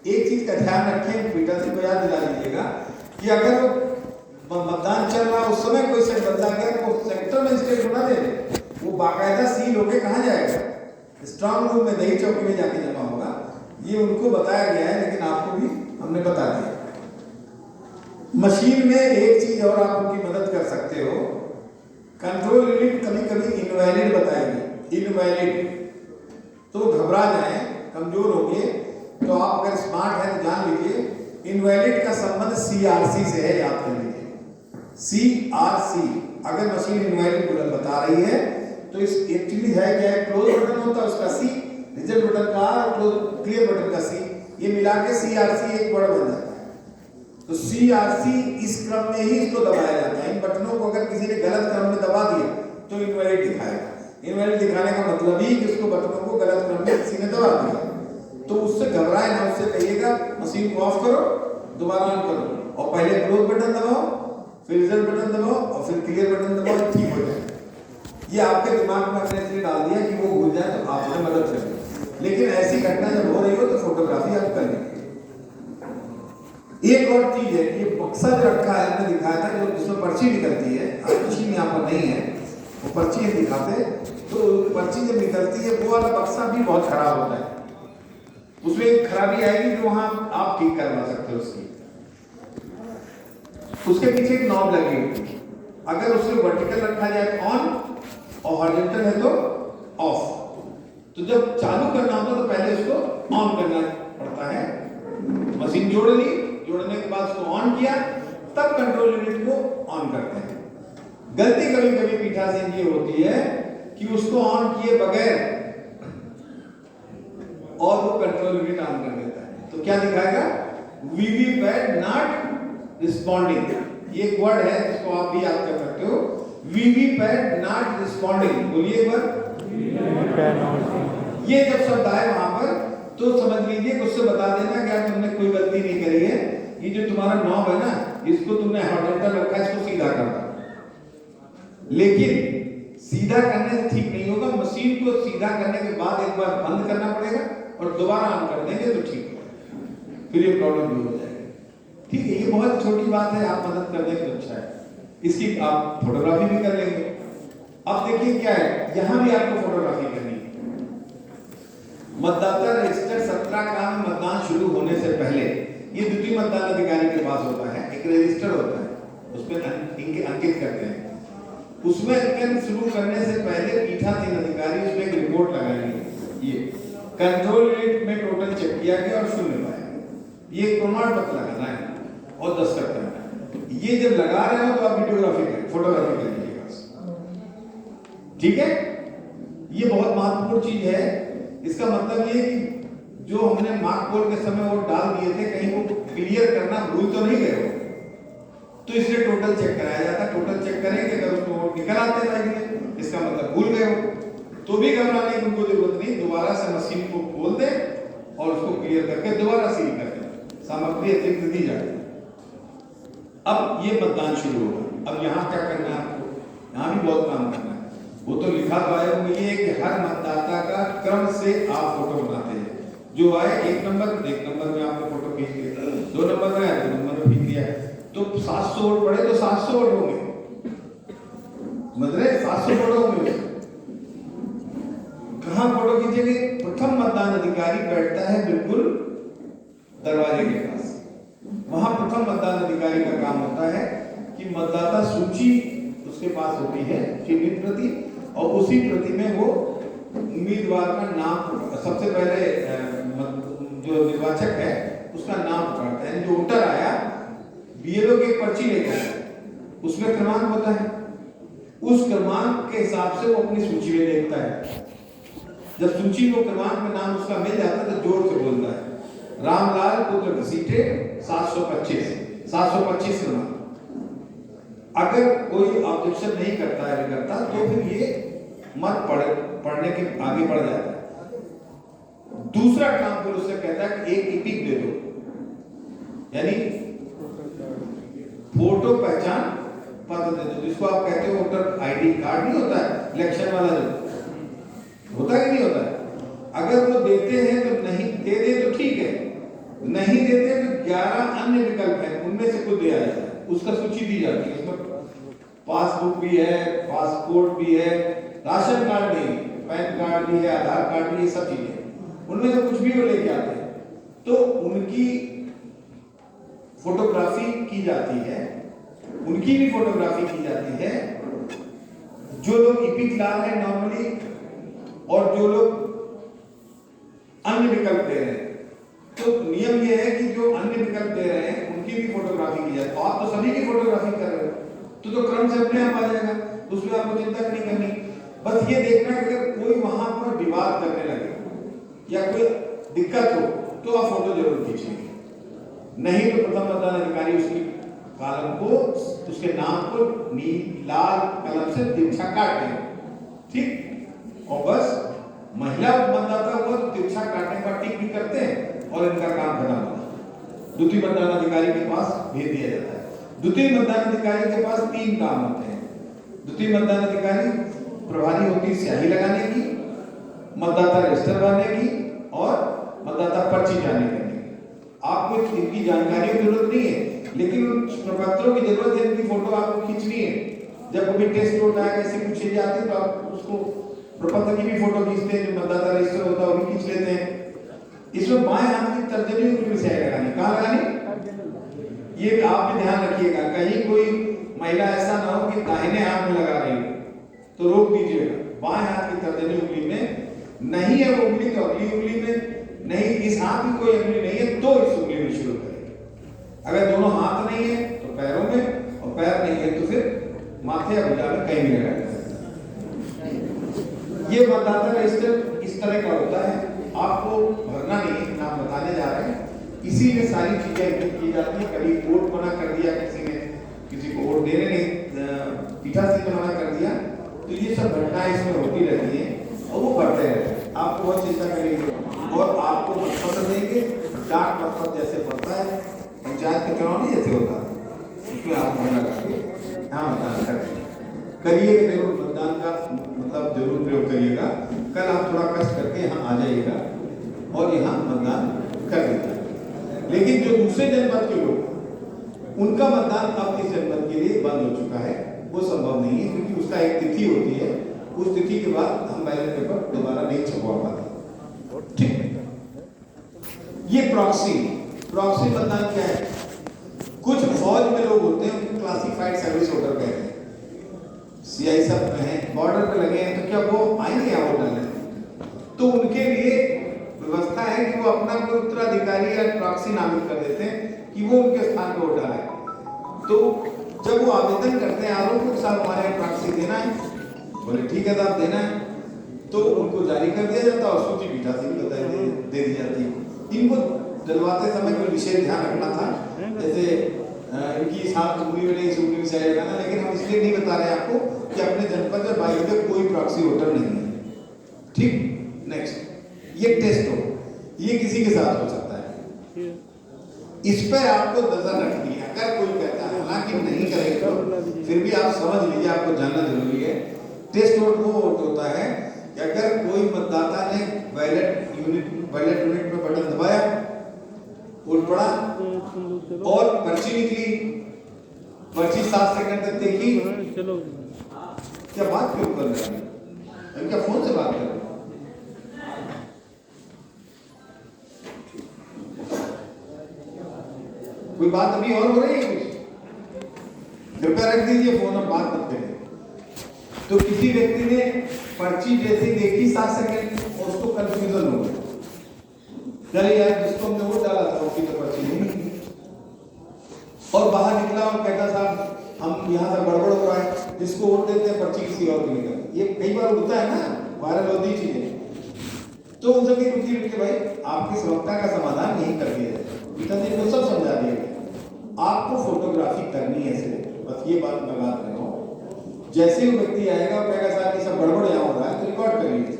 एक चीज का ध्यान रखें, पीठासीन को याद दिला दीजिएगा कि अगर मतदान चल रहा उस समय कोई सेट बदला गया तो सेक्टर मजिस्ट्रेट बना दे, वो बाकायदा सील होके कहाँ जाएगा, स्ट्रांग रूम में दही चौकी में जाके जमा होगा। ये उनको बताया गया है, लेकिन आपको भी हमने बता दिया। मशीन में एक चीज और आप उनकी मदद कर सकते हो, कंट्रोल यूनिट कभी कभी इनवैलिड बताएगी, इनवैलिड तो घबरा जाए, कमजोर हो गए तो आप अगर स्मार्ट है तो जान लीजिए इनवैलिड का संबंध सीआरसी से है, याद कर लीजिए सीआरसी। अगर मशीन इनवैलिड बता रही है तो इस एक्चुअली है क्या है, क्लोज बटन होता है उसका सी, रिजल्ट बटन का आर और क्लियर बटन का सी, ये मिला के सीआरसी एक वर्ड बन जाता है। तो सीआरसी इस क्रम में ही इसको दबाया जाता है। इन बटनों को अगर किसी ने गलत क्रम में दबा दिया तो इनवैलिड दिखाएगा। इनवैलिड दिखाने का मतलब ही कि उसको बटनों को गलत क्रम में किसी ने दबा दिया, तो उससे घबराए ना, उससे कहिएगा मशीन को ऑफ करो, दोबारा ऑन करो और पहले क्लोज बटन दबाओ फिर रिजल्ट बटन दबाओ और फिर क्लियर बटन दबाओ, ठीक हो जाए। ये आपके दिमाग में हमने इसलिए डाल दिया कि वो भूल जाए तो आपने मदद करें, लेकिन ऐसी घटना जब हो रही हो तो फोटोग्राफी आप कर लेंगे। एक और चीज है कि ये बक्सा जो रखा है, हमने दिखाया था जो जिसमें पर्ची निकलती है, पर्ची यहाँ पर नहीं है, वो पर्ची है दिखाते, तो पर्ची जब निकलती है वो वाला बक्सा भी बहुत खराब होता है। उसमें एक खराबी आएगी जो वहां आप ठीक करवा सकते हो उसकी। उसके पीछे एक नॉब लगी हुई, अगर उसको वर्टिकल रखा जाए ऑन और हॉरिजॉन्टल है तो ऑफ। तो जब चालू करना होता तो पहले उसको ऑन करना पड़ता है। मशीन जोड़ ली, जोड़ने के बाद उसको ऑन किया, तब कंट्रोल यूनिट को ऑन करते हैं। गलती कभी कभी पीठासीन ये होती है कि उसको ऑन किए बगैर और वो कंट्रोल यूनिट ऑन कर देता है, तो क्या दिखाएगा, वीवीपैट नॉट रिस्पॉन्डिंग। ये एक वर्ड है जिसको आप भी याद कर सकते हो, वीवीपैट नॉट रिस्पॉन्डिंग। बोलिए एक बार, ये जब शब्द आए वहां पर तो समझ लीजिए, उससे बता देना कि तुमने कोई गलती नहीं करी है, ये जो तुम्हारा नॉब है ना, इसको तुमने हॉरिजॉन्टल रखा है, इसको सीधा कर दो। लेकिन सीधा करने से ठीक नहीं होगा, मशीन को सीधा करने के बाद एक बार बंद करना पड़ेगा और दोबारा ऑन कर देंगे तो ठीक होगा, फिर ये प्रॉब्लम भी हो जाएगी। ठीक है, ये बहुत छोटी बात है, आप मदद कर देंगे तो अच्छा है। इसकी आप फोटोग्राफी भी कर लेंगे। अब देखिए क्या है, यहां भी आपको फोटोग्राफी करनी है। मतदाता रजिस्टर 17 का मतदान शुरू होने से पहले ये द्वितीय मतदान अधिकारी के पास होता है, एक रजिस्टर होता है, उसमें इनके अंकित करते हैं। उसमें अंकन शुरू करने से पहले पीठासीन अधिकारी उसमें एक रिपोर्ट लगाएंगे। ये कंट्रोल यूनिट में टोटल चेक किया गया और शून्य पाया, ये प्रमाण पत्र लगाना है और दस्तखत करना है। ये जब लगा रहे हो तो आप वीडियोग्राफी करें, फोटोग्राफी कर लीजिएगा, ठीक है। ये बहुत महत्वपूर्ण चीज है। इसका मतलब ये कि जो हमने मार्क पोल के समय वो डाल दिए थे, कहीं वो क्लियर करना भूल तो नहीं गए हो, तो इसलिए टोटल चेक कराया जाता। टोटल चेक करेंगे, अगर उसको वोट निकल आते रहेंगे, इसका मतलब भूल गए हो, तो भी घबराने की उनको जरूरत नहीं, दोबारा से मशीन को खोल दे और उसको क्लियर करके दोबारा सील कर दे, सामग्री अतिरिक्त दी जाती है। अब ये मतदान शुरू होगा। अब यहाँ क्या करना है आपको, यहाँ भी बहुत काम करना है। वो तो लिखा तो आया होगा ये कि हर मतदाता का क्रम से आप फोटो बनाते हैं। जो आए एक नंबर में आपने फोटो खींच लिया, 2 नंबर में आए 2 नंबर में खींच लिया, तो 700 वोट पड़े तो 700 वोट होंगे, मतलब 700 वोट होंगे। कहां फोटो खींचेंगे, प्रथम मतदान अधिकारी बैठता है बिल्कुल दरवाजे के पास। वहां प्रथम मतदान अधिकारी का काम होता है कि मतदाता सूची उसके पास होती है, चिन्हित प्रति, और उसी प्रति में वो उम्मीदवार का नाम, सबसे पहले जो निर्वाचक है उसका नाम पकड़ता है। जो वोटर आया, बीएलओ की एक पर्ची लेकर आया, उसमें क्रमांक होता है, उस क्रमांक के हिसाब से वो अपनी सूची में देखता है। जब सूची को क्रमांक में नाम उसका मिल जाता है तो जोर से बोलता है, रामलाल पुत्र घसीटे 725 क्रमांक। अगर कोई ऑब्जेक्शन नहीं करता है तो फिर ये मत पढ़ने के आगे बढ़ जाता है। दूसरा काम फिर उससे कहता है कि एक इपिक दे दो, यानी फोटो पहचान पत्र दे दो, जिसको आप कहते हो वोटर आईडी कार्ड नहीं होता है इलेक्शन वाला, जो होता है कि नहीं होता है। अगर वो देते हैं तो नहीं दे दे तो ठीक है, नहीं देते तो 11 अन्य विकल्प हैं, उनमें से कुछ दिया जाता है, उसका सूची दी जाती है। उसमें पासबुक भी है, पासपोर्ट भी है, राशन कार्ड भी, पैन कार्ड भी है, आधार कार्ड भी है, सब चीजें, उनमें से कुछ भी वो लेके आते हैं, तो उनकी फोटोग्राफी की जाती है, उनकी भी फोटोग्राफी की जाती है। जो लोग इपिक ला रहे हैं नॉर्मली, और जो लोग अन्य विकल्प दे रहे हैं, तो नियम यह है कि जो अन्य विकल्प दे रहे हैं उनकी भी फोटोग्राफी की जाए। तो आप तो सभी की फोटोग्राफी कर रहे हो, तो क्रम से अपने आप आ जाएगा, उसमें आपको चिंता नहीं करनी। बस ये देखना कि अगर कोई वहां पर विवाद करने लगे या कोई दिक्कत हो तो आप फोटो जरूर खींचेंगे, नहीं तो प्रथम मतदान अधिकारी उसकी कॉलम को, उसके नाम को लाल कलम से तिरछा काट देंगे, ठीक। और बस महिला मतदाता हुआ तो तिरछा काटने का टिक भी करते हैं और इनका काम खत्म होता है, द्वितीय मतदान अधिकारी के पास भेज दिया जाता है। द्वितीय मतदान अधिकारी के पास 3 काम होते हैं। द्वितीय मतदान अधिकारी प्रभारी होती है स्याही लगाने की, मतदाता रजिस्टर भरने की और मतदाता पर्ची जारी करने की। आपको इनकी जानकारी की जरूरत नहीं है, लेकिन उन प्रपत्रों की जरूरत है, इनकी फोटो आपको खींचनी है। जब कभी टेस्ट वोट आएगा, ऐसी कुछ चीजें आती है तो आप उसको प्रपत्र की भी फोटो खींचते हैं, जो मतदाता रजिस्टर होता है वो भी खींच लेते हैं। इसमें बाएं हाथ की तर्जनी ऊपरी स्याही लगानी। कहाँ लगानी? ये आप भी ध्यान रखिएगा, कहीं कोई महिला ऐसा ना हो कि दाहिने हाथ में लगा रही हो तो रोक दीजिएगा। बाएं हाथ की तर्जनी उंगली में नहीं है वो उंगली तो अगली उंगली में नहीं, इस हाथ की कोई उंगली नहीं है तो इस उंगली में शुरू करें। अगर दोनों हाथ नहीं है तो पैरों में, और पैर नहीं है तो फिर माथे या भुजा में कहीं भी लगाया। ये मतदाता रजिस्टर इस तरह का होता है, आपको भरना नहीं है, नाम बताने जा रहे हैं। इसी में सारी चीजें इंगित की जाती है। कभी वोट मना कर दिया किसी ने, किसी को वोट देने नहीं, पीठासीन ने मना कर दिया, तो ये सब घटनाएं इसमें होती रहती हैं और वो बढ़ते रहते हैं। आपको बहुत चिंता करेंगे और आपको मतपत्र देंगे, डाक मतपत्र जैसे पड़ता है, पंचायत का चुनाव नहीं जैसे होता है, उसमें आप मन लगा के यहाँ मतदान करिएगा। जरूर मतदान का मतलब जरूर प्रयोग करिएगा। कल आप थोड़ा कष्ट करके यहाँ आ जाइएगा और यहाँ मतदान कर दीजिएगा। लेकिन जो दूसरे जनपद के लोग, उनका मतदान अब इस जनपद के लिए बंद हो चुका है, वो संभव नहीं है क्योंकि उसका एक तिथि होती है, उस तिथि के बाद हम बैलेट पेपर दोबारा नहीं छपवा पाते। ठीक। ये प्रॉक्सी मतदान क्या है? कुछ फौज में लोग होते हैं, उनको क्लासिफाइड सर्विस वोटर कहते हैं, सीआई सब में है, बॉर्डर पे लगे हैं, तो क्या वो आएंगे यहाँ वोट डालने? तो उनके लिए व्यवस्था है कि वो अपना कोई उत्तराधिकारी या प्रॉक्सी नामित कर देते हैं कि वो उनके स्थान पर वोट डाले। तो जब वो आवेदन करते हैं आरोप के साथ हमारे प्रॉक्सी देना है, बोले ठीक है साहब देना है, तो उनको जारी कर दिया जाता है और सूची पीठासीन को दे दी जाती है। इनको डलवाते समय कोई विशेष ध्यान रखना था, जैसे इनकी साथ उंगली में नहीं, उंगली में स्याही लगाना, लेकिन हम इसलिए नहीं बता रहे आपको कि अपने जनपद में बाई में कोई प्रॉक्सी वोटर नहीं है। ठीक। नेक्स्ट, ये टेस्ट हो, ये किसी के साथ हो सकता है, इस पर आपको नजर रखनी है। अगर कोई कहता है, हालांकि नहीं करेगा तो फिर भी आप समझ लीजिए, आपको जानना जरूरी है। टेस्ट वोट वो वोट होता है कि अगर कोई मतदाता ने बैलेट यूनिट में बटन दबाया, वोट पड़ा और पर्ची निकली, पर्ची 7 सेकंड तक देखी। क्या बात क्यों कर रहे हैं? हम क्या फोन से बात कर रहे हैं? कोई बात अभी और हो रही है कुछ? कृपया रख दीजिए फोन, हम बात मत करें। तो किसी व्यक्ति ने पर्ची जैसे देखी 7 सेकंड और उसको कंफ्यूजन हो गया, चलिए यार जिसको हमने वोट डाला था उसकी तो पर्ची नहीं, और बाहर निकला और कहता साहब हम यहाँ से गड़बड़ हो रहा है, जिसको वोट देते हैं पर्ची किसी और को निकल। ये कई बार होता है ना, वायरल होती चीजें। तो उन सबकी रुकी भाई आपकी समस्या का समाधान यही कर दिया जाए, पिताजी को सब समझा दिया। आपको फोटोग्राफी करनी है सिर्फ, बस ये बात मैं बात कर रहा हूँ। जैसे वो व्यक्ति आएगा और कहेगा साहब ये सब गड़बड़ यहाँ हो रहा है, तो रिकॉर्ड कर लीजिए।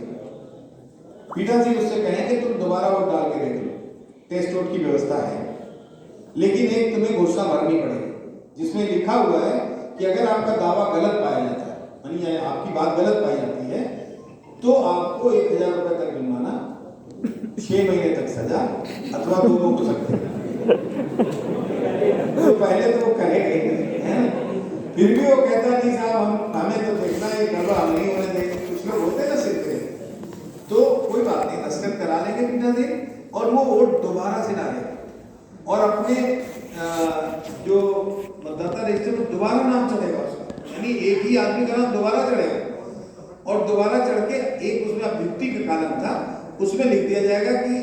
पिताजी उससे कहें कि तुम दोबारा वोट डाल के देख लो, टेस्ट वोट की व्यवस्था है, लेकिन एक तुम्हें घोषणा भरनी पड़ेगी जिसमें लिखा हुआ है कि अगर आपका दावा गलत पाया जाता है, यानी आपकी बात गलत पाई जाती है, तो आपको 1000 रुपए तक जुर्माना, 6 महीने तक सजा अथवा दोनों हो सकते हैं। तो पहले तो वो कहेगा, फिर भी वो कहता नहीं साहब हमें तो देखना है, गड़बड़ हम नहीं होने देंगे। कुछ लोग होते ना सिर पे, तो कोई बात नहीं, दस्तखत करा लेंगे पिताजी और वो वोट दोबारा से डालेगा और अपने जो मतदाता रजिस्टर में दोबारा नाम चढ़ेगा उसका, यानी एक ही आदमी का नाम दोबारा चढ़ेगा और दोबारा चढ़ के एक उसमें अभ्युक्ति का कालम था, उसमें लिख दिया जाएगा कि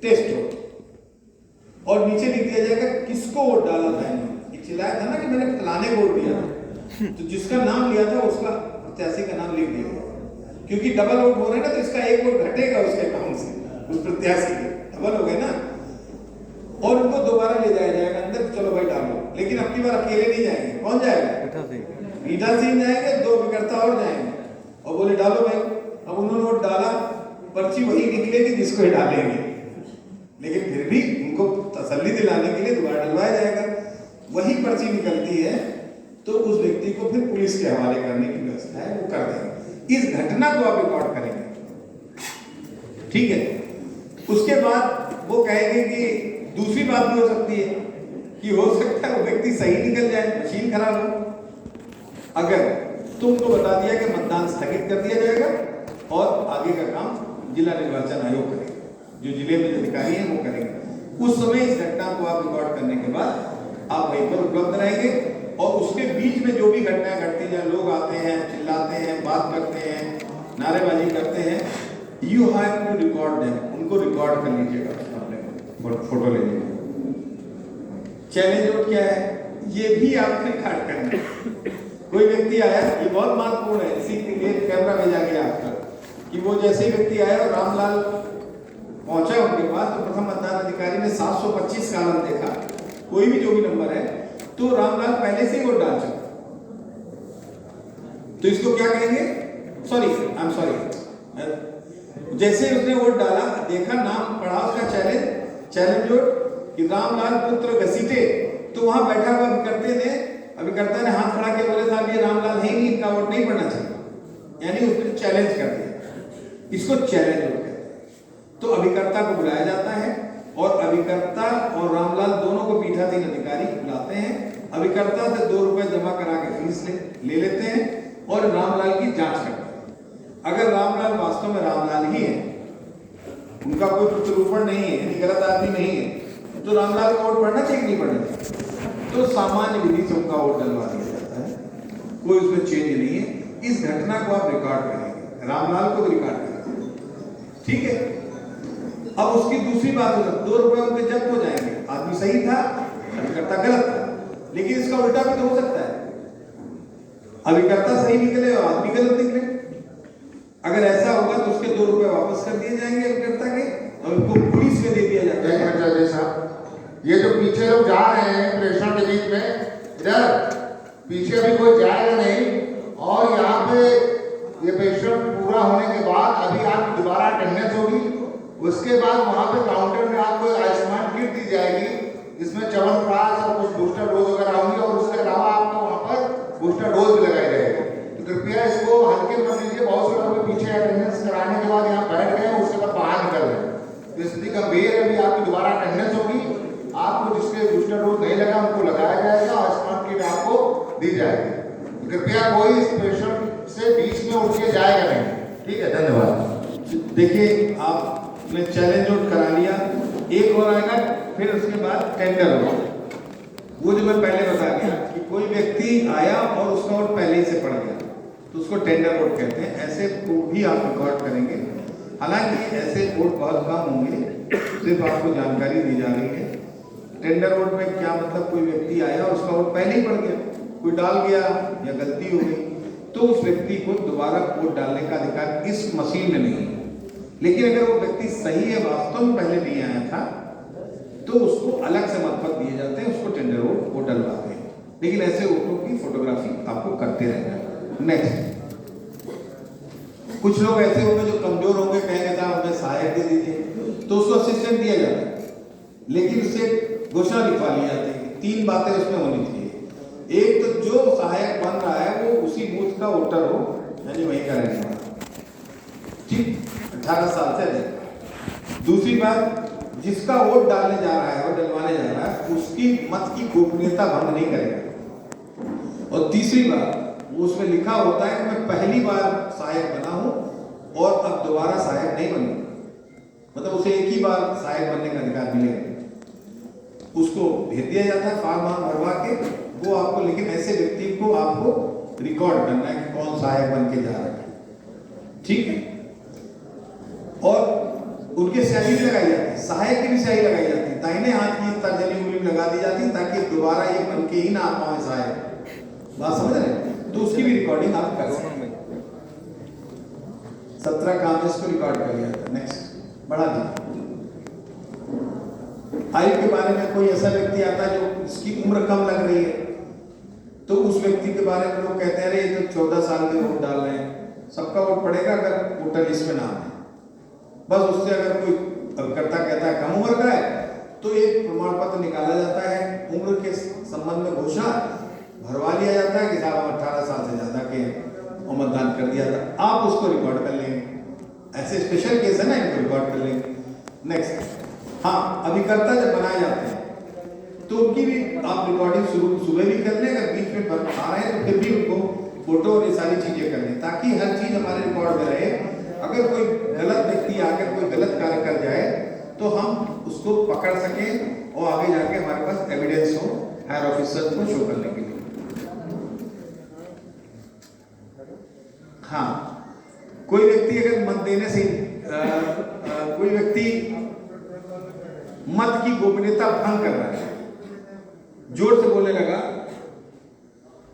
टेस्ट वोट, और नीचे लिख दिया जाएगा किसको वोट डाला था। ये चिल्लाया था ना कि मैंने फलाने वोट दिया था, तो जिसका नाम लिया था उसका प्रत्याशी का नाम लिख दिया, क्योंकि डबल वोट हो रहे हैं ना, तो इसका एक वोट घटेगा उसके अकाउंट से, उस प्रत्याशी के डबल हो गए ना, और उनको दोबारा ले जाया जाएगा अंदर, चलो भाई डालो। लेकिन अब की बार अकेले नहीं जाएंगे, कौन जाएगा? पीठासीन जाएंगे, 2 विक्रेता और जाएंगे और बोले डालो भाई। अब उन्होंने वोट डाला, पर्ची वही निकलेगी जिसको ही डालेंगे, लेकिन फिर भी उनको तसल्ली दिलाने के लिए दोबारा डलवाया जाएगा। वही पर्ची निकलती है तो उस व्यक्ति को फिर पुलिस के हवाले करने की व्यवस्था है, वो कर देंगे। इस घटना को आप रिकॉर्ड करेंगे, ठीक है। उसके बाद वो कहेंगे कि दूसरी बात भी हो सकती है कि हो सकता है वो व्यक्ति सही निकल जाए, मशीन खराब हो। अगर तो उनको बता दिया कि मतदान स्थगित कर दिया जाएगा और आगे का काम जिला निर्वाचन आयोग करेगा, जो जिले में अधिकारी हैं वो करेंगे। उस समय इस घटना को आप रिकॉर्ड करने के बाद आप वहीं पर उपलब्ध रहेंगे और उसके बीच में जो भी घटनाएं घटती हैं, लोग आते हैं, चिल्लाते हैं, बात करते हैं, नारेबाजी करते हैं, you have to record them, उनको रिकॉर्ड कर लीजिएगा, अपने फोटो ले लीजिएगा। चैलेंज क्या है, ये भी आपने रिकॉर्ड करना है। कोई व्यक्ति आया, ये बहुत महत्वपूर्ण है, इसी के लिए कैमरा भेजा गया आपका, कि वो जैसे ही व्यक्ति आया और रामलाल पहुंचा उनके पास, तो प्रथम मतदान अधिकारी ने 725 का आलम देखा, कोई भी जो भी नंबर है, तो रामलाल पहले से ही वोट डाल चुका। तो इसको क्या कहेंगे, सॉरी आई एम सॉरी, जैसे उसने वोट डाला, देखा, नाम पढ़ा उसका चैलेंज वोट कि रामलाल पुत्र घसीटे, तो वहां बैठा हुआ अभिकर्ता ने हाथ खड़ा के बोले साहब ये रामलाल है ही, इनका वोट नहीं पड़ना चाहिए, यानी उसने चैलेंज कर दिया। इसको चैलेंज वोट कहते हैं। तो अभिकर्ता को बुलाया जाता है और अभिकर्ता और रामलाल दोनों को पीठासीन अधिकारी बुलाते हैं। अभिकर्ता से 2 रुपए जमा करा के फीस ले लेते हैं और रामलाल की जांच करते हैं। अगर रामलाल वास्तव में रामलाल ही है, उनका कोई प्रत्यारोपण नहीं है, यानी गलत आदमी नहीं है, तो रामलाल का वोट पढ़ना चाहिए, नहीं पढ़ना चाहिए, तो सामान्य विधि से उनका वोट डलवा दिया जाता है, कोई उसमें चेंज नहीं है। इस घटना को आप रिकॉर्ड करेंगे, रामलाल को भी रिकॉर्ड करेंगे, ठीक है। अब उसकी दूसरी बात हो सकती, 2 रुपए उनके जब्त हो जाएंगे, आदमी सही था, अभिकर्ता गलत था, लेकिन इसका उल्टा भी तो हो सकता है, अभिकर्ता सही निकले और आदमी गलत निकले। अगर ऐसा होगा तो उसके 2 रुपए वापस कर दिए जाएंगे अभिकर्ता के और उनको पुलिस में दे दिया जाएगा। ये जो पीछे लोग जा रहे हैं प्रेशर के बीच में, इधर पीछे अभी कोई जाएगा नहीं, और यहाँ पे ये प्रेशर पूरा होने के बाद अभी आपकी दोबारा अटेंडेंस होगी, उसके बाद वहाँ पे काउंटर में आपको आयुष्मान किट दी जाएगी, इसमें च्यवनप्राश और कुछ बूस्टर डोज वगैरह होंगी, और उसके अलावा आपको वहाँ पर बूस्टर डोज भी लगाई जाएगी। तो कृपया इसको हल्के मत लीजिए। बहुत से लोग पीछे अटेंडेंस कराने के बाद यहाँ बैठ गए, उसके बाद बाहर निकल रहे हैं, तो स्थिति गंभीर है। अभी आपकी दोबारा अटेंडेंस होगी, आपको जिसके बूस्टर डोज नहीं लगा उनको लगाया जाएगा, आयुष्मान किट आपको दी जाएगी। कृपया कोई इस पेशेंट से बीच में उठ के जाएगा नहीं, ठीक है, धन्यवाद। देखिए आपने चैलेंज आउट करा लिया, एक और आएगा, फिर उसके बाद टेंडर होगा। वो जो मैं पहले बता गया कि कोई व्यक्ति आया और उसका वोट पहले ही से पड़ गया, तो उसको टेंडर वोट कहते हैं। ऐसे वोट भी आप रिकॉर्ड करेंगे, हालांकि ऐसे वोट बहुत कम होंगे, सिर्फ आपको जानकारी दी जा रही है। टेंडर वोट में क्या मतलब, कोई व्यक्ति आया और उसका वोट पहले ही पड़ गया, कोई डाल गया या गलती हो गई, तो उस व्यक्ति को दोबारा वोट डालने का अधिकार इस मशीन में नहीं है। लेकिन अगर वो व्यक्ति सही है, वास्तव में पहले नहीं आया था, तो उसको अलग से मतपत्र दिए जाते हैं, उसको टेंडर वोट वो डलवाते हैं। लेकिन ऐसे वोटों की फोटोग्राफी आपको करते रहना है। नेक्स्ट, कुछ लोग ऐसे होंगे जो कमजोर होंगे, कहेंगे साहब हमें सहायक दे दीजिए, तो उसको असिस्टेंट दिया जाता है, लेकिन उससे घोषणा लिखवा ली जाती है। 3 बातें उसमें होनी चाहिए। एक तो जो सहायक बन रहा है वो उसी बूथ का वोटर हो, यानी वहीं का रहने वाला, ठीक, 18 साल से अधिक। दूसरी बात, जिसका वोट डालने जा रहा है और डलवाने जा रहा है, उसकी मत की गोपनीयता भंग नहीं करेगा। और तीसरी बात, वो उसमें लिखा होता है कि मैं पहली बार सहायक बना हूं और अब दोबारा सहायक नहीं बनूंगा, मतलब उसे एक ही बार सहायक बनने का अधिकार मिलेगा। उसको भेज दिया जाता है फॉर्म भरवा के, वो आपको, लेकिन ऐसे व्यक्ति को आपको रिकॉर्ड करना है कि कौन सहायक बन के जा रहा है, ठीक है। और उनके स्याही भी लगाई जाती है, सहायक की भी स्याही लगाई जाती है, दाहिने हाथ की तर्जनी उंगली लगा दी जाती है, ताकि दोबारा ये बन के ही ना आ पाए सहायक। बात समझ रहे हैं? तो उसकी भी रिकॉर्डिंग आप कर सकते हैं। 17 काम इसको रिकॉर्ड कर लिया था। नेक्स्ट, बढ़ा दी। आयु के बारे में कोई ऐसा व्यक्ति आता है जो इसकी उम्र कम लग रही है, तो उस व्यक्ति के बारे में लोग कहते हैं अरे ये तो 14 साल के वोट डाल रहे हैं, सबका वोट पड़ेगा अगर वोटर लिस्ट में नाम है। बस उससे अगर कोई अभिकर्ता कहता है कम उम्र का है, तो एक प्रमाण पत्र निकाला जाता है, उम्र के संबंध में घोषणा भरवा लिया जाता है कि साहब हम 18 साल से ज्यादा के और मतदान कर दिया था, आप उसको रिकॉर्ड कर लेंगे। ऐसे स्पेशल केस है ना, इनको रिकॉर्ड कर लेंगे। नेक्स्ट, हाँ, अभिकर्ता जब बनाए जाते हैं तो उनकी भी आप रिकॉर्डिंग सुबह भी कर लें, अगर बीच में आ रहे हैं तो फिर भी उनको फोटो और ये सारी चीजें कर लें, ताकि हर चीज हमारे रिकॉर्ड में रहे। अगर कोई गलत व्यक्ति आकर कोई गलत कार्य कर जाए तो हम उसको पकड़ सकें और आगे जाके हमारे पास एविडेंस हो हायर ऑफिसर को शो करने के लिए। हाँ, कोई व्यक्ति अगर मत देने से कोई व्यक्ति मत की गोपनीयता भंग कर रहा है, जोर से बोलने लगा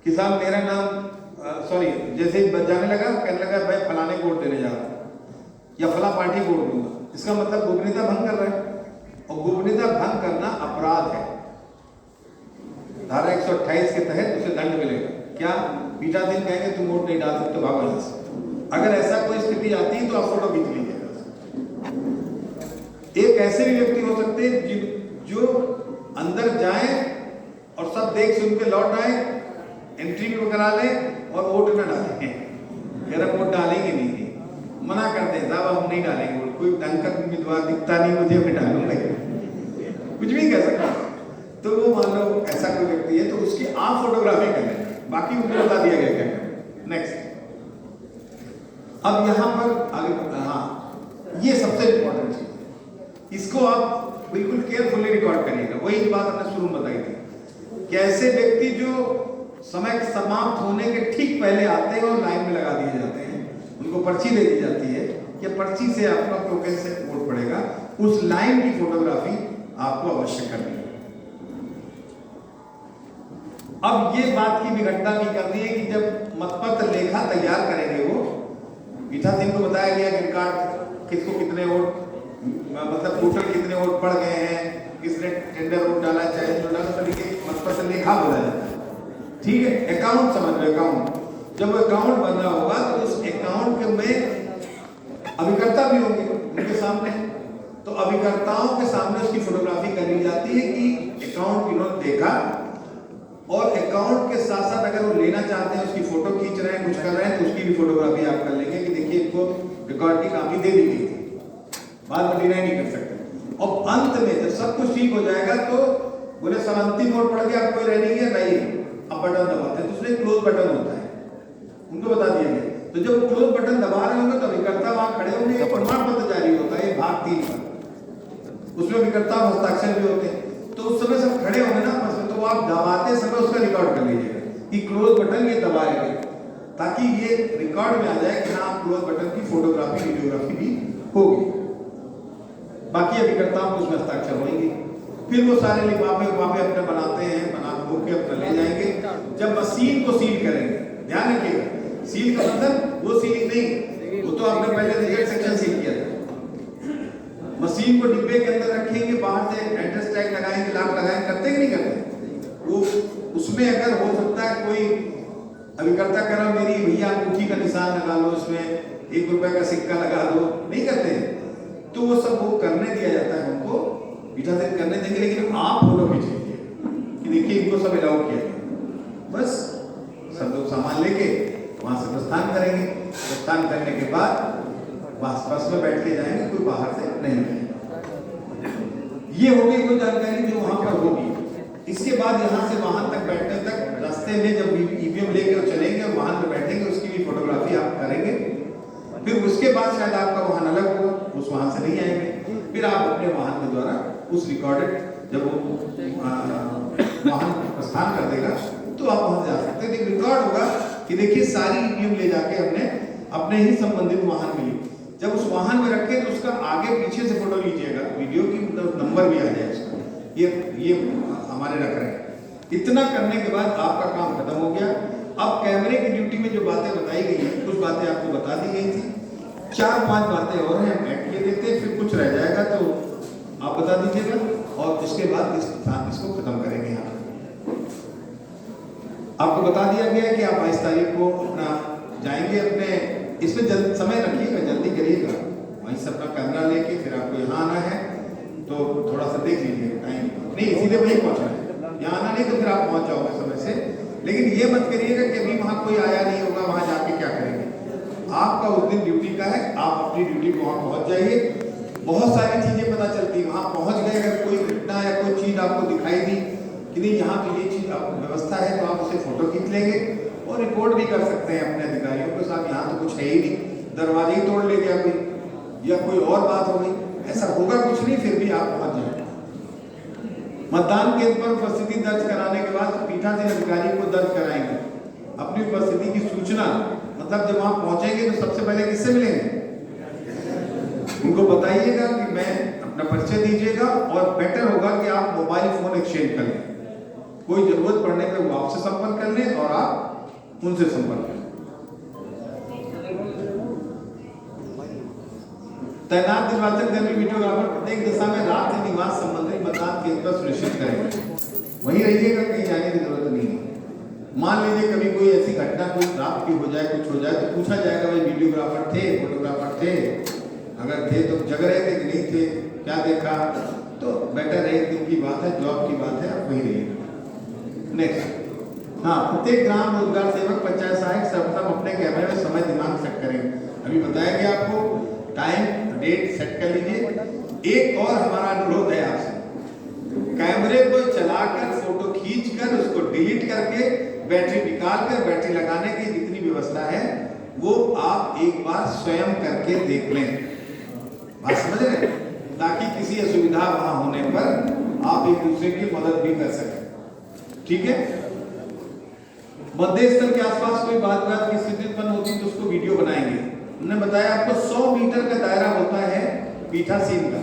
कि साहब मेरा नाम सॉरी, जैसे ही जाने लगा कहने लगा भाई फलाने को वोट देने जा रहा हूं या फला पार्टी को वोट दूंगा, इसका मतलब गोपनीयता भंग कर रहा है। और गोपनीयता भंग करना अपराध है, धारा 128 के तहत उसे दंड मिलेगा। क्या पीठासीन कहेंगे तुम वोट नहीं डाल सकते, भागो यहाँ से। अगर ऐसा कोई स्थिति आती है तो आप फोटो खींच लीजिएगा। एक ऐसे भी व्यक्ति हो सकते हैं जो अंदर जाए और सब देख सुन के लौट आए, एंट्री भी करा ले और वोट न डालेंगे, अगर वोट डालेंगे नहीं, मना करते हैं साहब हम नहीं डालेंगे वोट, कोई ढंग का उम्मीदवार दिखता नहीं मुझे, मैं डालूंगा, कुछ भी कह सकता। तो वो मान लो ऐसा कोई व्यक्ति है तो उसकी आप फोटोग्राफी कर लें, बाकी उनको बता दिया गया क्या करें। नेक्स्ट, अब यहाँ पर आगे, हाँ, ये सबसे इंपॉर्टेंट चीज है, इसको आप बिल्कुल केयरफुली रिकॉर्ड करिएगा। वही बात हमने शुरू में बताई थी कि ऐसे व्यक्ति जो समय समाप्त होने के ठीक पहले आते हैं और लाइन में लगा दिए जाते हैं, उनको पर्ची दे दी जाती है कि पर्ची से आपका टोकन से वोट पड़ेगा, उस लाइन की फोटोग्राफी आपको अवश्य करनी है। अब ये बात की विघटना भी करनी है कि जब मतपत्र लेखा तैयार करेंगे, वो पीठासीन को बताया गया कि कार्ड किसको कितने वोट, मतलब टोटल कितने वोट पड़ गए हैं, किसने टेंडर वोट डाला, चाहे जो डाला, तरीके मतपत्र लेखा बोला जाता है। ठीक है, अकाउंट समझ लो, अकाउंट जब अकाउंट बनना होगा तो उस अकाउंट के में अभिकर्ता भी होंगे उनके सामने, तो अभिकर्ताओं के सामने उसकी फोटोग्राफी कर ली जाती है कि अकाउंट इन्होंने देखा, और अकाउंट के साथ साथ अगर वो लेना चाहते हैं, उसकी फोटो खींच रहे हैं, कुछ कर रहे हैं, तो उसकी भी फोटोग्राफी आप कर लेंगे कि देखिए इनको रिकॉर्ड की कॉपी दे दी गई थी, बाद में डिनाई नहीं कर सकते। और अंत में जब सब कुछ ठीक हो जाएगा तो बोले सब अंतिम वोट पड़ गया, अब कोई रह नहीं गया, नहीं, अब बटन दबाते हैं, तो उसमें क्लोज बटन होता है, उनको बता दिया गया। तो जब क्लोज बटन दबा रहे होंगे तो अभिकर्ता वहां खड़े होंगे, प्रमाण पत्र जारी होता है भाग 3 पर, उसमें अभिकर्ता हस्ताक्षर भी होते हैं, तो उस समय सब खड़े होंगे ना आपस में, तो आप दबाते समय उसका रिकॉर्ड कर लीजिएगा कि क्लोज बटन ये दबाए गए, ताकि ये रिकॉर्ड में आ जाए कि हाँ क्लोज बटन की फोटोग्राफी वीडियोग्राफी भी होगी। बाकी अभिकर्ताओं को उसमें हस्ताक्षर होंगे, फिर वो सारे लिफाफे अपने बनाते हैं, बना के अपना ले जाएंगे। जब मशीन को सील करेंगे, ध्यान रखिएगा, सील का मतलब वो सीलिंग नहीं, वो तो आपने पहले रिजल्ट सेक्शन सील किया था। मशीन को डिब्बे के अंदर रखेंगे, बाहर से एड्रेस टैग लगाएंगे, लॉक लगाएंगे, करते कि नहीं करते? वो उसमें अगर हो सकता है कोई अभिकर्ता कह रहा मेरी भैया अंगूठी का निशान लगा लो, इसमें 1 रुपए का सिक्का लगा दो, नहीं करते हैं, तो वो सब वो करने दिया जाता है, उनको पीठासीन करने देंगे, लेकिन आप फोटो खींच लीजिए कि देखिए इनको सब अलाउ किया, बस सब लोग सामान लेके वहां से प्रस्थान करेंगे। प्रस्थान करने के बाद बस में बैठ के जाएंगे, कोई बाहर से नहीं जाएगा। ये हो गई वो जानकारी जो वहां पर होगी। इसके बाद यहाँ से वाहन तक बैठने तक रास्ते में जब ईवीएम लेकर चलेंगे और वाहन पर बैठेंगे, उसकी भी फोटोग्राफी आप करेंगे। फिर उसके बाद शायद आपका वाहन अलग होगा, उस वाहन से नहीं आएंगे, फिर आप अपने वाहन के द्वारा उस रिकॉर्डेड जब वो वाहन प्रस्थान कर देगा तो आप वहां जा सकते हैं। एक रिकॉर्ड होगा कि देखिए सारी ईवीएम ले जाके हमने अपने ही संबंधित वाहन में ली। जब उस वाहन में रखें तो उसका आगे पीछे से फोटो लीजिएगा, वीडियो की नंबर भी आ जाए उसका, ये हमारे रख रहे हैं। इतना करने के बाद आपका काम खत्म हो गया। अब कैमरे की ड्यूटी में जो बातें बताई गई हैं, कुछ बातें आपको बता दी गई थी, 4-5 बातें और हैं, बैठ के देखते हैं, फिर कुछ रह जाएगा तो आप बता दीजिएगा, और इसके बाद इसको खत्म करेंगे। यहाँ आपको बता दिया गया कि आप 22 तारीख को अपना जाएंगे, अपने इसमें समय रखिएगा, जल्दी करिएगा, वहीं से अपना कैमरा लेके फिर आपको यहाँ आना है, तो थोड़ा सा देख लीजिएगा। सीधे वहीं पहुंचना है, यहाँ आना नहीं तो फिर आप पहुंच जाओगे समय से। लेकिन ये मत करिएगा कि अभी वहाँ कोई आया नहीं होगा, वहाँ जाके क्या करेंगे। आपका उस दिन ड्यूटी का है, आप अपनी ड्यूटी को वहाँ पहुँच जाइए। बहुत सारी चीज़ें पता चलती है वहाँ पहुँच गए, अगर कोई घटना या कोई चीज़ आपको दिखाई दी कि नहीं यहाँ तो ये चीज़ आपको व्यवस्था है, तो आप उसे फोटो खींच लेंगे और रिपोर्ट भी कर सकते हैं अपने अधिकारियों के साथ, यहाँ तो कुछ है ही नहीं, दरवाजे ही तोड़ ले गया कोई या कोई और बात हो गई, ऐसा होगा कुछ नहीं, फिर भी आप पहुँच जाए। मतदान केंद्र पर उपस्थिति दर्ज कराने के बाद पीठासीन अधिकारी को दर्ज कराएंगे अपनी उपस्थिति की सूचना। मतलब जब वहां पहुंचेंगे तो सबसे पहले किससे मिलेंगे, उनको बताइएगा कि मैं अपना परिचय दीजिएगा, और बेटर होगा कि आप मोबाइल फोन एक्सचेंज कर लें, कोई जरूरत पड़ने पर वो आपसे संपर्क कर लें और आप उनसे संपर्क करें। तैनात निर्वाचन कर्मी वीडियोग्राफर प्रत्येक दिशा में रात निवास संबंधी मतदान केंद्र सुनिश्चित करेंगे, वहीं रहिएगा, कहीं जाने की जरूरत नहीं है। मान लीजिए कभी कोई ऐसी घटना कोई रात की हो जाए, कुछ हो जाए, तो पूछा जाएगा भाई वीडियोग्राफर थे, फोटोग्राफर थे, अगर थे तो जग रहे थे कि नहीं थे, क्या देखा, तो बेटर है, दिन की बात है, जॉब की बात है, आप वहीं रहिएगा। नेक्स्ट, हाँ, प्रत्येक ग्राम रोजगार सेवक पंचायत सहायक सर्वप्रथम अपने कैमरे में समय दिनांक सेट करेंगे। अभी बताया गया आपको, टाइम डेट सेट कर लीजिए। एक और हमारा अनुरोध है आपसे, कैमरे को चलाकर फोटो खींचकर उसको डिलीट करके बैटरी निकालकर बैटरी लगाने की जितनी व्यवस्था है वो आप एक बार स्वयं करके देख लें, बात समझ रहे, ताकि किसी असुविधा वहां होने पर आप एक दूसरे की मदद भी कर सकें। ठीक है, मतदेय स्थल के आसपास कोई बात की स्थिति उत्पन्न होती है तो उसको वीडियो बनाएंगे। हमने बताया आपको 100 मीटर का दायरा होता है पीठासीन का,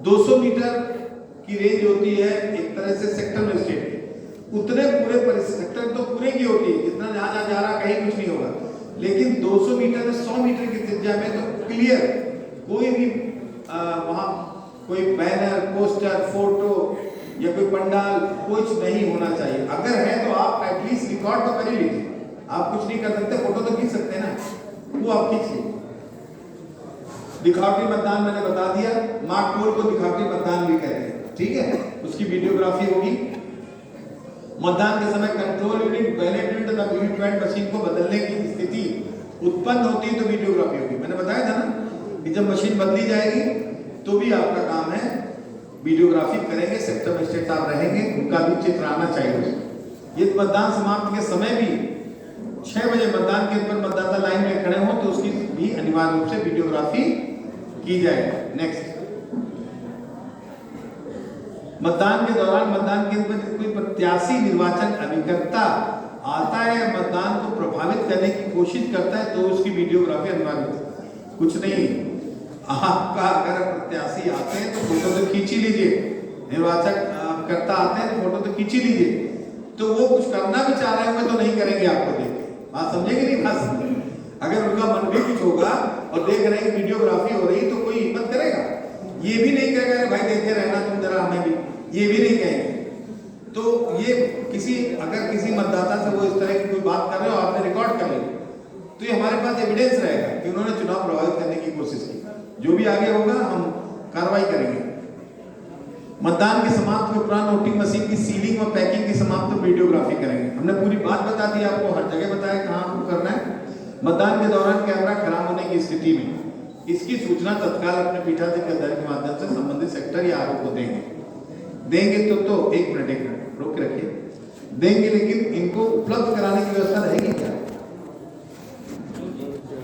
200 मीटर की रेंज होती है एक तरह से सेक्टर मजिस्ट्रेट की, उतने पूरे सेक्टर तो पूरे की होती है, जितना जहां जा रहा कहीं कुछ नहीं होगा, लेकिन 200 मीटर में 100 मीटर की त्रिज्या में तो क्लियर कोई भी वहां कोई बैनर, पोस्टर, फोटो या कोई पंडाल कुछ नहीं होना चाहिए। अगर है तो आप एटलीस्ट रिकॉर्ड तो कर ही लीजिए, आप कुछ नहीं कर सकते, फोटो तो खींच सकते हैं ना, वो आप खींच लीजिए। दिखावटी मतदान मैंने बता दिया, मार्क पोल को दिखावटी मतदान भी कहते हैं, ठीक है, उसकी वीडियोग्राफी होगी। मतदान के समय कंट्रोल यूनिट, बैलेट यूनिट तथा वीवीपैट मशीन को बदलने की स्थिति उत्पन्न होती है तो वीडियोग्राफी होगी। मैंने बताया था ना कि जब मशीन बदली जाएगी तो भी आपका काम है वीडियोग्राफी करेंगे, सेक्टर मजिस्ट्रेट साहब रहेंगे, उनका भी चित्र आना चाहिए। ये मतदान समाप्ति के समय भी 6 बजे मतदान केंद्र पर मतदाता लाइन में खड़े हों तो उसकी भी अनिवार्य रूप से वीडियोग्राफी की जाएगी। नेक्स्ट, मतदान के दौरान मतदान केंद्र पर कोई प्रत्याशी निर्वाचन अभिकर्ता आता है, मतदान को प्रभावित करने की कोशिश करता है तो उसकी वीडियोग्राफी अनिवार्य। कुछ नहीं, आपका अगर प्रत्याशी आते हैं तो फोटो तो खींच ही लीजिए, निर्वाचक अभिकर्ता आते हैं तो फोटो तो खींच ही लीजिए, तो वो कुछ करना भी चाह रहे होंगे तो नहीं करेंगे आपको देख के, बात समझेंगे नहीं, बात समझेंगे। अगर उनका मन भी कुछ होगा और देख रहे हैं वीडियोग्राफी हो रही तो कोई हिम्मत करेगा, ये भी नहीं कहेगा भाई देखे रहना तुम जरा हमें भी, ये भी नहीं कहेंगे। तो ये किसी अगर किसी मतदाता से वो इस तरह की कोई बात कर रहे हो आपने रिकॉर्ड कर लिया तो ये हमारे पास एविडेंस रहेगा कि उन्होंने चुनाव प्रभावित करने की कोशिश की। जो भी आगे होगा हम कार्रवाई करेंगे। मतदान के समाप्त के उपरांत वोटिंग मशीन की सीलिंग और पैकिंग की समाप्त वीडियोग्राफी करेंगे। हमने पूरी बात बता दी आपको, हर जगह बताया कहाँ आपको करना है। मतदान के दौरान कैमरा खराब होने की स्थिति में इसकी सूचना तत्काल अपने पीठासीन के अधिकारी के माध्यम से संबंधित सेक्टर या आरोप को देंगे तो एक मिनट रोक के रखिए, देंगे, लेकिन इनको उपलब्ध कराने की व्यवस्था रहेगी क्या,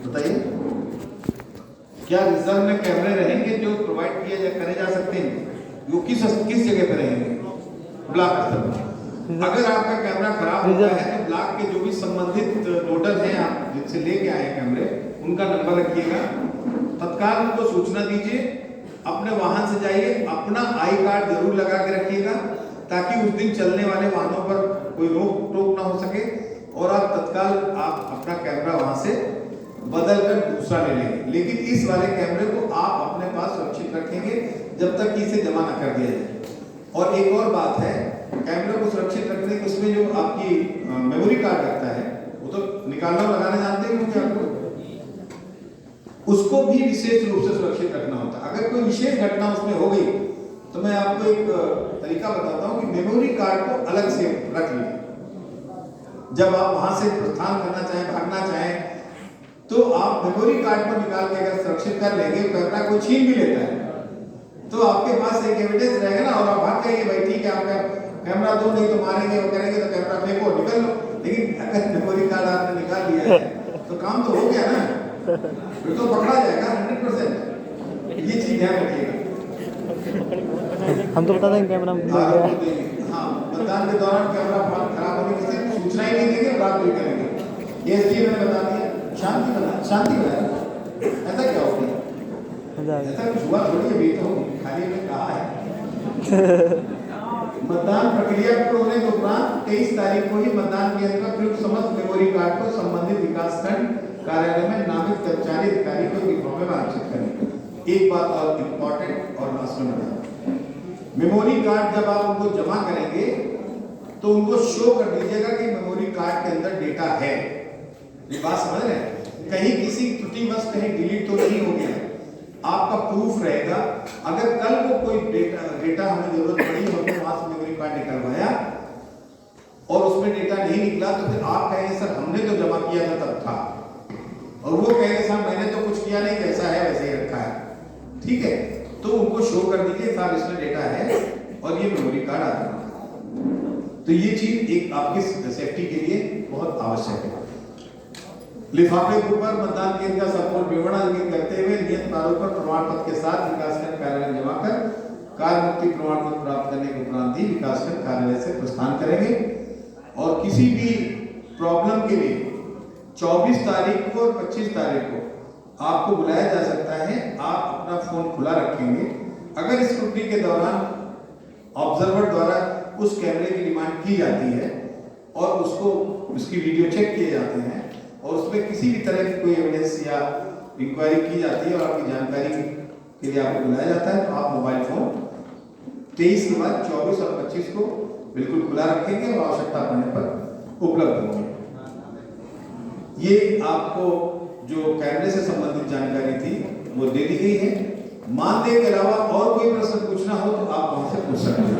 बताइए? क्या रिजर्व में कैमरे रहेंगे जो प्रोवाइड करे जा सकते हैं? वो किस जगह पर रहेंगे? ब्लॉक स्तर पर। अगर आपका कैमरा खराब होता है तो ब्लॉक के जो भी संबंधित नोडल हैं, आप जिनसे लेके आए कैमरे, उनका नंबर रखिएगा, तत्काल उनको सूचना दीजिए, अपने वाहन से जाइए, अपना आई कार्ड जरूर लगा के रखिएगा ताकि उस दिन चलने वाले वाहनों पर कोई रोक टोक ना हो सके, और आप तत्काल आप अपना कैमरा वहां से बदल कर दूसरा ले लेंगे। लेकिन इस वाले कैमरे को आप अपने पास सुरक्षित रखेंगे जब तक कि इसे जमा न कर दिया जाए। और एक और बात है, कैमरे को सुरक्षित रखने के उसमें जो आपकी मेमोरी कार्ड लगता है वो तो निकालना लगाने जानते हैं मुझे आपको, उसको भी विशेष रूप से सुरक्षित रखना होता है। अगर कोई विशेष घटना उसमें हो गई तो मैं आपको एक तरीका बताता हूँ कि मेमोरी कार्ड को अलग से रख लीजिए। जब आप वहां से प्रस्थान करना चाहें, भागना चाहें, तो आप मेमोरी कार्ड को निकाल के अगर सुरक्षित कर लेंगे, कैमरा कोई छीन भी लेता है तो आपके पास एक एविडेंस रहेगा ना, और आप भाग जाइए, भाई ठीक है आपका कैमरा दो, नहीं तो मारेंगे और करेंगे तो कैमरा फेंको, निकल लो। लेकिन अगर मेमोरी कार्ड आपने निकाल लिया है तो काम तो हो गया ना, फिर तो पकड़ा जाएगा 100%। ये चीज ध्यान रखिएगा। हम तो बता देंगे कैमरा हाँ, मतदान के दौरान कैमरा खराब होने की स्थिति सूचना ही नहीं देंगे, बात भी करेंगे। ये इसलिए मैंने बता दिया, शांति बनाए। ऐसा क्या हो गया? ऐसा कुछ हुआ थोड़ी है, तो खाली में कहा है। मतदान प्रक्रिया पूर्ण होने के उपरांत 23 तारीख को ही मतदान केंद्र पर प्रयुक्त समस्त मेमोरी कार्ड को संबंधित विकासखंड कार्यालय में नामित कर्मचारी अधिकारी को डिब्बों में वांछित करें। एक बात और इम्पोर्टेंट और लास्ट में बता, मेमोरी कार्ड जब आप उनको जमा करेंगे तो उनको शो कर दीजिएगा कि मेमोरी कार्ड के अंदर डेटा है। ये बात समझ रहे हैं? कहीं किसी त्रुटिवश कहीं डिलीट तो नहीं हो गया, आपका प्रूफ रहेगा। अगर कल को कोई डेटा हमें जरूरत पड़ी, हमने वहां से मेमोरी कार्ड निकलवाया और उसमें डेटा नहीं निकला, तो फिर आप कहेंगे सर हमने तो जमा किया था तब था, और वो कहेंगे साहब मैंने तो कुछ किया नहीं, जैसा है वैसे ही रखा है। ठीक है, तो उनको शो कर दीजिए साहब इसमें डेटा है और ये मेमोरी कार्ड आता है। तो ये चीज एक आपकी सेफ्टी के लिए बहुत आवश्यक है। लिफाफे के ऊपर मतदान केंद्र का संपूर्ण विवरण अंकित करते हुए नियत प्रारूप पर प्रमाण पत्र के साथ विकासखंड कार्यालय में जमा कर कार्य मुक्ति प्रमाण पत्र प्राप्त करने के उपरांत ही विकासखंड कार्यालय से प्रस्थान करेंगे। और किसी भी प्रॉब्लम के लिए 24 तारीख को और 25 तारीख को आपको बुलाया जा सकता है। आप अपना फोन खुला रखेंगे। अगर इस स्क्रूटनी के दौरान ऑब्जर्वर द्वारा उस कैमरे की डिमांड की जाती है और उसको उसकी वीडियो चेक किए जाते हैं और उसमें किसी भी तरह की कोई एविडेंस या इंक्वायरी की जाती है और आपकी जानकारी के लिए आपको बुलाया जाता है, तो आप मोबाइल फोन 23 के बाद 24 और 25 को बिल्कुल खुला रखेंगे और आवश्यकता पड़ने पर उपलब्ध होंगे। ये आपको जो कैमरे से संबंधित जानकारी थी वो दे दी गई है। मानदेय के अलावा और कोई प्रश्न पूछना हो तो आप वहां से पूछ सकते हैं।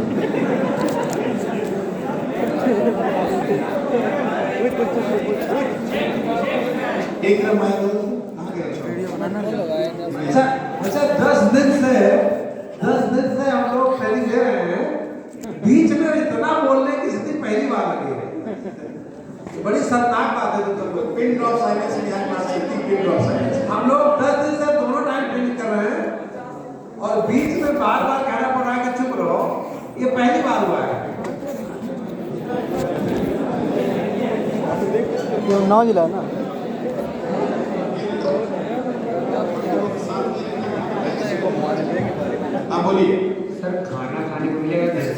एक अच्छा 10 दिन से हम लोग ट्रेनिंग ले रहे हैं, बीच में इतना बोलने की स्थिति पहली बार लगी है। बड़ी शर्मनाक बात है। तो सबको पिन ड्रॉप साइलेंस में यहाँ पास सकती पिन ड्रॉप साइलेंस। हम लोग 10 दिन से दोनों टाइम ट्रेनिंग कर रहे हैं और बीच में बार बार कहना पड़ रहा है कि चुप रहो, ये पहली बार हुआ है। 9 जिला ना हाँ बोलिए सर, खाना खाने को मिलेगा कैसे?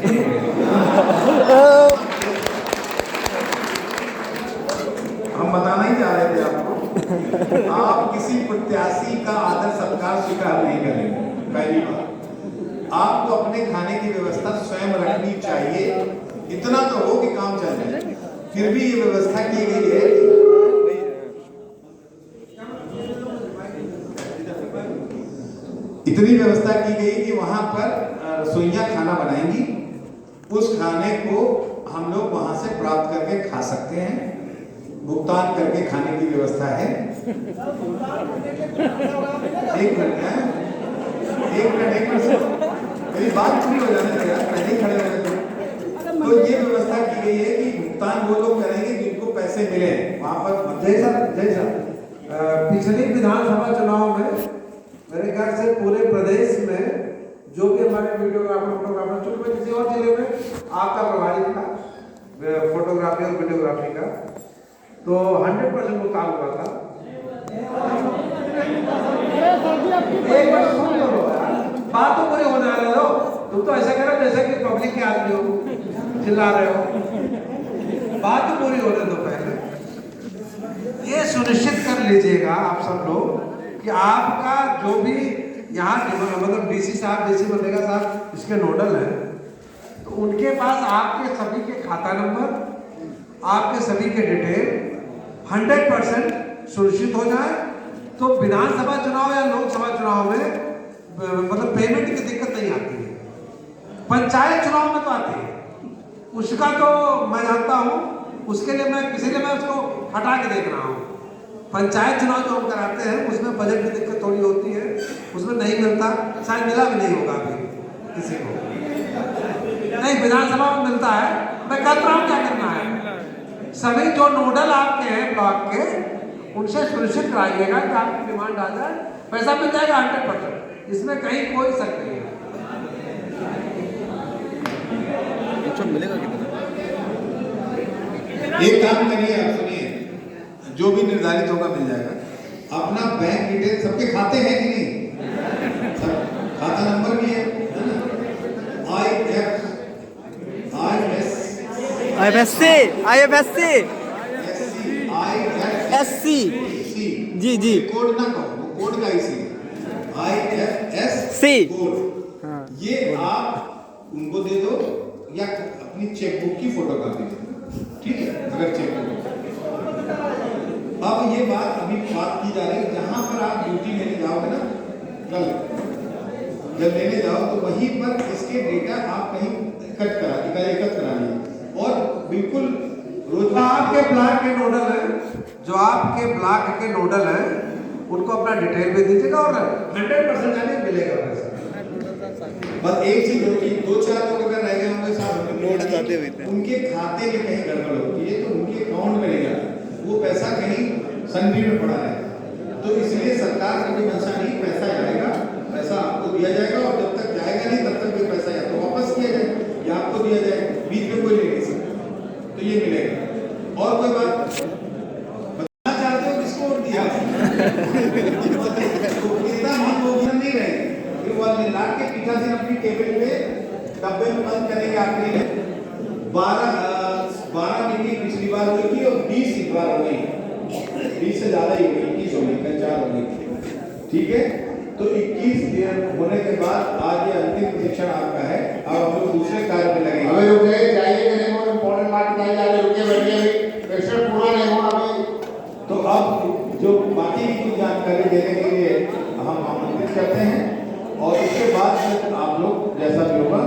हम बताना ही जा रहे थे आपको। आप किसी प्रत्याशी का आदर सत्कार स्वीकार नहीं करेंगे। पहली बात, आपको अपने खाने की व्यवस्था स्वयं रखनी चाहिए। इतना तो हो कि काम चल जाए। फिर भी ये व्यवस्था की गई है, इतनी व्यवस्था की गई कि वहां पर रसोइयां खाना बनाएंगी। उस खाने को हम लोग वहां से प्राप्त करके खा सकते हैं। भुगतान करके खाने की व्यवस्था है। एक मिनट मेरी बात पूरी हो जाने देगा, पहले ही खड़े हो गए। तो ये व्यवस्था की गई है कि भुगतान वो लोग करेंगे जिनको पैसे मिले वहां पर। जैसा पिछले विधानसभा चुनाव में मेरे ख्याल से पूरे प्रदेश में जो भी हमारे वीडियोग्राफर फोटोग्राफर, चूंकि किसी और जिले में आपका प्रभारी था फोटोग्राफी और वीडियोग्राफी का, तो 100% वो काम हुआ था। एक बार सुन लो, बात तो पूरी होने वाले हो। तुम तो ऐसा करो जैसे कि पब्लिक के आदमी हो, चिल्ला रहे हो। बात तो पूरी होने दो। पहले ये सुनिश्चित कर लीजिएगा आप सब लोग कि आपका जो भी यहाँ मतलब डीसी साहब, डीसी बंदेगा साहब इसके नोडल हैं, तो उनके पास आपके सभी के खाता नंबर, आपके सभी के डिटेल 100% सुनिश्चित हो जाए, तो विधानसभा चुनाव या लोकसभा चुनाव में मतलब पेमेंट की दिक्कत नहीं आती है। पंचायत चुनाव में तो आती है, उसका तो मैं जानता हूँ, उसके लिए मैं इसीलिए मैं उसको हटा के देख रहा हूँ। पंचायत चुनाव जो हम कराते हैं उसमें बजट की दिक्कत थोड़ी होती है, उसमें नहीं मिलता, शायद मिला भी नहीं होगा अभी किसी को, नहीं विधानसभा में मिलता है। मैं कहता हूँ क्या करना है, सभी जो नोडल आपके हैं ब्लॉक के, उनसे सुनिश्चित कराइएगा कि आपकी डिमांड आ जाए, पैसा मिल जाएगा 100%, इसमें कहीं कोई शक नहीं है। मिलेगा कितना? एक काम करिए, आप सुनिए, जो भी निर्धारित होगा मिल जाएगा। अपना बैंक डिटेल सबके खाते हैं कि नहीं? खाता नंबर भी है ना? IFSC जी जी कोड ना कहो, वो कोड का इसी IFSC कोड, हाँ। ये आप उनको दे दो या अपनी चेकबुक की फोटोकॉपी दे दो, ठीक है? अगर चेकबुक, अब ये बात अभी बात की जा रही है, जहां पर आप ड्यूटी लेने जाओगे ना, कल जब लेने जाओ तो वहीं पर इसके डेटा आप कहीं एकत्र करा लीजिए और बिल्कुल रोज आपके ब्लॉक के नोडल हैं, जो आपके ब्लॉक के नोडल हैं, उनको अपना डिटेल भी दीजिएगा और 100% जाने मिलेगा पैसा। बस एक चीज होगी, 2-4 लोग अगर रह गए होंगे साथ, उनके खाते में कहीं गड़बड़ होती है तो उनके अकाउंट में नहीं जाता, वो पैसा कहीं संधि में पड़ा है। तो इसलिए सरकार का कोई मंशा नहीं, पैसा जाएगा, पैसा आपको दिया जाएगा और जब तक जाएगा नहीं तब तक ये पैसा या तो वापस किया जाए या आपको दिया जाए, बीच में कोई ले नहीं सकता, तो ये मिलेगा। और कोई बात बताना चाहते हो किसको वोट दिया? तो इतना मन वो नहीं रहेगा, फिर वो लाख के पीठासीन अपनी टेबल पे डब्बे में बंद करेंगे आखिरी में। 12 मीटिंग पिछली बार हुई थी और 20 इस बार हो गई, 20 से ज्यादा ही हुई, 21 हो गई, 4 हो गई, ठीक है? तो 21 दिन होने के बाद आज ये अंतिम प्रशिक्षण आपका है, अब हम लोग दूसरे कार्य में लगेंगे। अभी रुक जाइए, जाइए नहीं, वो इम्पोर्टेंट बात बताई जा रही है, रुकिए बैठिए, प्रेशर पूरा नहीं हुआ अभी। तो अब जो बाकी की कुछ जानकारी देने के लिए हम आमंत्रित करते हैं और उसके बाद फिर आप लोग जैसा भी होगा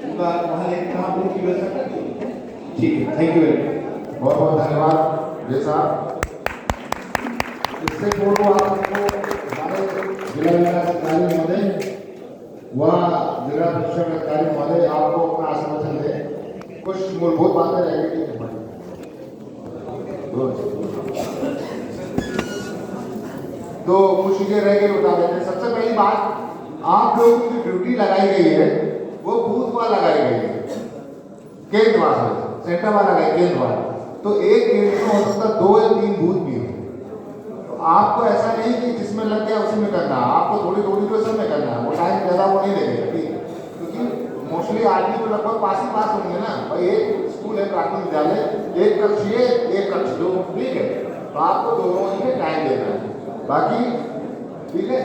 उनका वहाँ एक कहाँ बुक की व्यवस्था कर दीजिए, ठीक है? थैंक यू वेरी मच, बहुत बहुत धन्यवाद जय साहब। इससे पूर्व आप हमको हमारे जिला विकास अधिकारी महोदय व जिला शिक्षण अधिकारी महोदय आपको अपना आश्वासन दें, कुछ मूलभूत बातें रहेंगी। तो कुछ चीजें रह गई बता देते हैं। सबसे पहली बात, आप लोगों की जो ड्यूटी लगाई गई है वो बूथ वाला लगाई गई है, केंद्र वाला, सेंटर वाला लगाई केंद्र वाला। तो एक केंद्र में हो सकता है 2 या 3 बूथ भी हो, तो आपको ऐसा नहीं कि जिसमें लग गया उसी में करना है, आपको थोड़ी थोड़ी तो सब में करना है, वो टाइम ज़्यादा वो नहीं लगेगा, ठीक है? क्योंकि मोस्टली आदमी तो लगभग पास ही पास होंगे ना भाई, एक स्कूल है प्राथमिक विद्यालय, एक कक्ष ये एक कक्ष दो, ठीक है? तो आपको दोनों ही में टाइम देना है, बाकी ठीक है?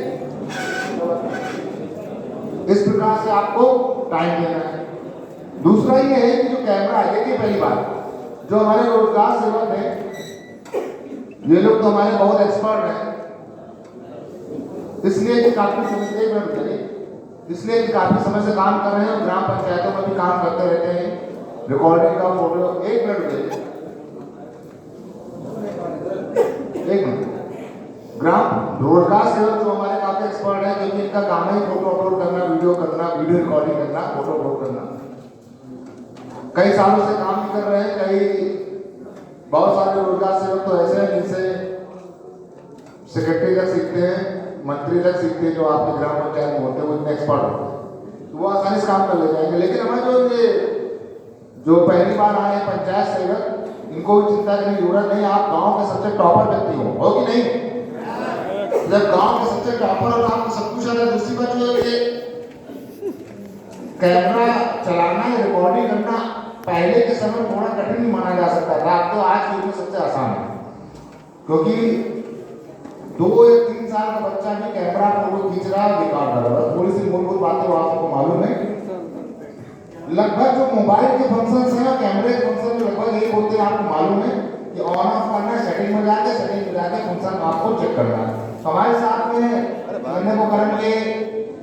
इस प्रकार से आपको टाइम देना है। दूसरा ये है कि जो कैमरा है, देखिए पहली बात, जो हमारे रोजगार सेवक हैं, ये लोग तो हमारे बहुत एक्सपर्ट हैं, इसलिए कि काफी समय से काफी समय से काम कर रहे हैं और ग्राम पंचायतों में भी काम करते रहते हैं, रिकॉर्डिंग का फोटो। एक मिनट, ग्राम रोजगार सेवक जो हमारे काफी एक्सपर्ट हैं, क्योंकि इनका काम है फोटो अपलोड करना, वीडियो करना, वीडियो रिकॉर्डिंग करना, फोटो अपलोड करना। कई सालों से काम भी कर रहे हैं, बहुत सारे रोजगार सेवक तो ऐसे हैं जिनसे सेक्रेटरी तक सीखते हैं, मंत्री तक सीखते हैं, जो आपके ग्राम पंचायत में होते हैं, वो इतने एक्सपर्ट होते हैं, तो वो आसानी से काम कर ले जाएंगे। लेकिन हमारे जो पहली बार आए हैं पंचायत सेवक, इनको भी चिंता करने की जरूरत नहीं। आप गांव के सबसे टॉपर व्यक्ति हो कि नहीं? जब गांव के सबसे टॉपर और आपको सब कुछ आता है, दूसरी बात जो है कैमरा चलाना या रिकॉर्डिंग करना पहले के समय थोड़ा कठिन ही माना जा सकता था, अब तो आज के युग में सबसे आसान है, क्योंकि 2 या 3 साल का बच्चा भी कैमरा फोटो खींच रहा है, रिकॉर्ड कर रहा है। थोड़ी सी मूलभूत बातें वो आपको मालूम है। लगभग जो मोबाइल के फंक्शन हैं, कैमरे के फंक्शन लगभग यही होते हैं, आपको मालूम है कि ऑन ऑफ करना है, सेटिंग में जाके फंक्शन आपको चेक करना है। हमारे साथ में करने को करेंगे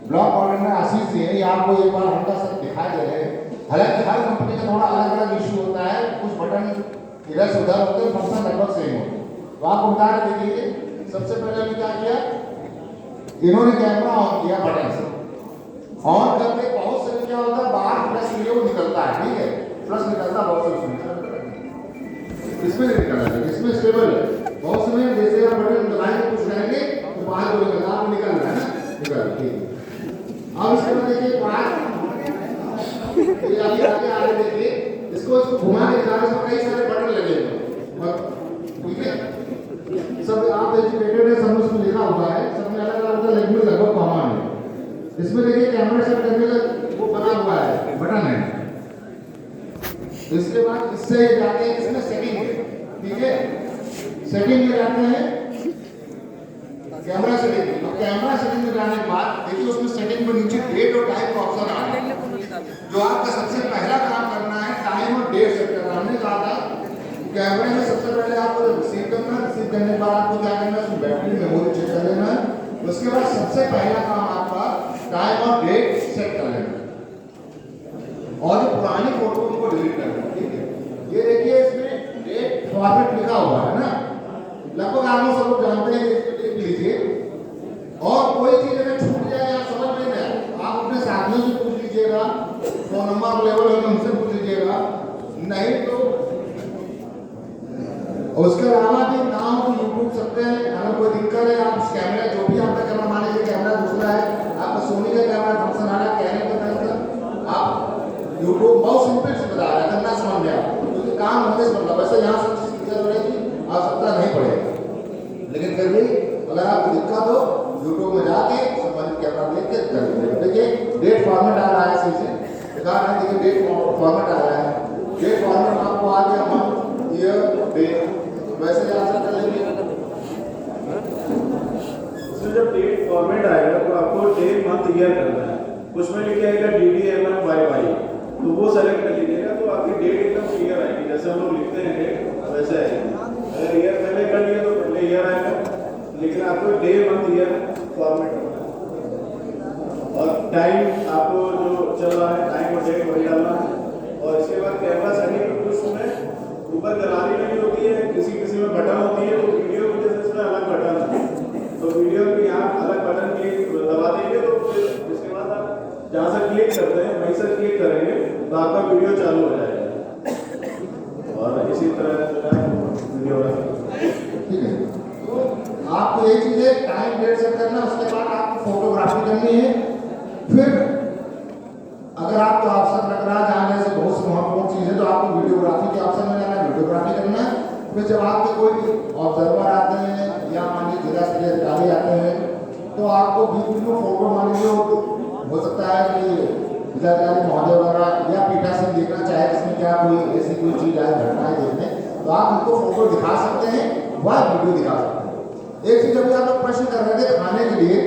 ब्लॉक कोऑर्डिनेटर आशीष जी हैं, ये आपको एक बार उनका सब दिखाई दे रहे हैं। हालांकि हर कंपनी का थोड़ा अलग अलग इशू होता है, कुछ बटन इधर से उधर होते हैं, फंक्शन लगभग सेम होते हैं। तो आप उतार देखिए, सबसे पहले हमने क्या किया, इन्होंने कैमरा ऑन किया बटन से, ऑन करके बहुत से क्या होता है बाहर फ्लश लिए वो निकलता है, ठीक है, फ्लश निकलता बहुत से इसमें नहीं निकलता है, इसमें स्टेबल है। बहुत समय जैसे आप बटन दबाएंगे कुछ करेंगे तो बाहर को निकलता है, आपको निकल रहा है ना, निकल ठीक है। अब इसके बाद देखिए ये आगे देखिए, इसको घुमा के जाने से कई सारे बटन लगे हैं, ठीक है, सब आप एजुकेटेड है, सब उसमें लिखा हुआ है, सब में अलग अलग लैंग्वेज लगभग कॉमन है। इसमें देखिए कैमरा सेट करने का वो बना हुआ है, बटन है। इसके बाद इससे जाते हैं इसमें सेटिंग है, ठीक है, सेटिंग में जाते हैं कैमरा सेटिंग। अब कैमरा सेटिंग में जाने के बाद देखिए उसमें सेटिंग में नीचे डेट और टाइम का ऑप्शन आ रहा है। जो आपका सबसे पहला काम करना है टाइम और डेट सेट करना। हमने कहा था कैमरे में सबसे पहले आपको रिसीव करना, रिसीव करने के बाद आपको क्या करना है, उसकी बैटरी मेमोरी चेक कर लेना है। उसके बाद सबसे पहला काम आपका टाइम और डेट सेट कर लेना और जो पुरानी फोटो उनको डिलीट करना, ठीक है। ये देखिए इसमें डेट फॉर्मेट लिखा हुआ है ना, लगभग आप लोग सब लोग जानते हैं, इसको देख लीजिए। और कोई चीज अगर छूट जाए या समझ में नहीं आए, आप अपने साथियों से पूछ लीजिएगा, फोन नंबर लेवल है उनसे पूछ लीजिएगा, नहीं तो उसके अलावा भी नाम को यूट्यूब सकते हैं। अगर कोई दिक्कत है आप कैमरा जो भी आपका कैमरा, मान लीजिए कैमरा दूसरा है, आपका सोनी का कैमरा फंक्शन आ रहा है, कहने का मतलब आप यूट्यूब बहुत सिंपल से बता रहा है, करना समझ में आया क्योंकि काम होने से मतलब वैसे यहाँ सब चीज़ क्लियर हो रहेगी, आवश्यकता नहीं पड़ेगी। लेकिन फिर भी अगर आपको दिक्कत हो यूट्यूब में जाके संबंधित कैमरा देख के कर लीजिए। देखिए डेट फॉर्मेट आ रहा है, सही से दिखा रहे हैं, देखिए डेट फॉर्मेट आ रहा है, डेट फॉर्मेट आपको आ गया, मंथ ईयर डेट वैसे आप कर लेंगे। इसमें जब डेट फॉर्मेट आएगा तो आपको डे मंथ ईयर करना है, उसमें लिखे आएगा DDMFYY, तो वो सेलेक्ट कर लीजिएगा तो आपकी डेट एकदम क्लियर आएगी। जैसे हम लोग लिखते हैं डेट वैसे आएगी। अगर ईयर पहले कर लिया तो पहले ईयर आएगा, लेकिन आपको डे मंथ ईयर फॉर्मेट करना है और टाइम आपको जो चल रहा है टाइम और डेट वही डालना है। और इसके बाद कैमरा सेटिंग कुछ में ऊपर गैलरी लगी होती है, किसी में बटन होती है, तो वीडियो की वजह से इसमें अलग बटन है, तो वीडियो की यहाँ अलग बटन क्लिक दबा देंगे तो फिर इसके बाद आप जहाँ से क्लिक करते हैं वहीं से क्लिक करेंगे तो आपका वीडियो चालू हो जाएगा और इसी तरह जो है वीडियो ठीक है। तो आपको एक चीज़ है टाइम डेट सेट करना, उसके बाद आपको फोटोग्राफी करनी है। फिर अगर आपको ऑप्शन लग रहा है जाने से बहुत सी महत्वपूर्ण चीज़ है तो आपको वीडियोग्राफी के ऑप्शन में जाना है, वीडियोग्राफी करना है। फिर जब आपके कोई ऑब्जर्वर आते हैं या मान लीजिए जिला स्तरीय अधिकारी आते हैं तो आपको बीच में फोटो मान लीजिए हो सकता है कि जिलाधिकारी महोदय वगैरह या पीठासीन देखना चाहे जिसमें क्या कोई ऐसी कोई चीज़ आए घटनाएं देखने, तो आप उनको फोटो दिखा सकते हैं, वह वीडियो दिखा सकते हैं। एक चीज़ अभी आप लोग प्रश्न कर रहे थे खाने के लिए,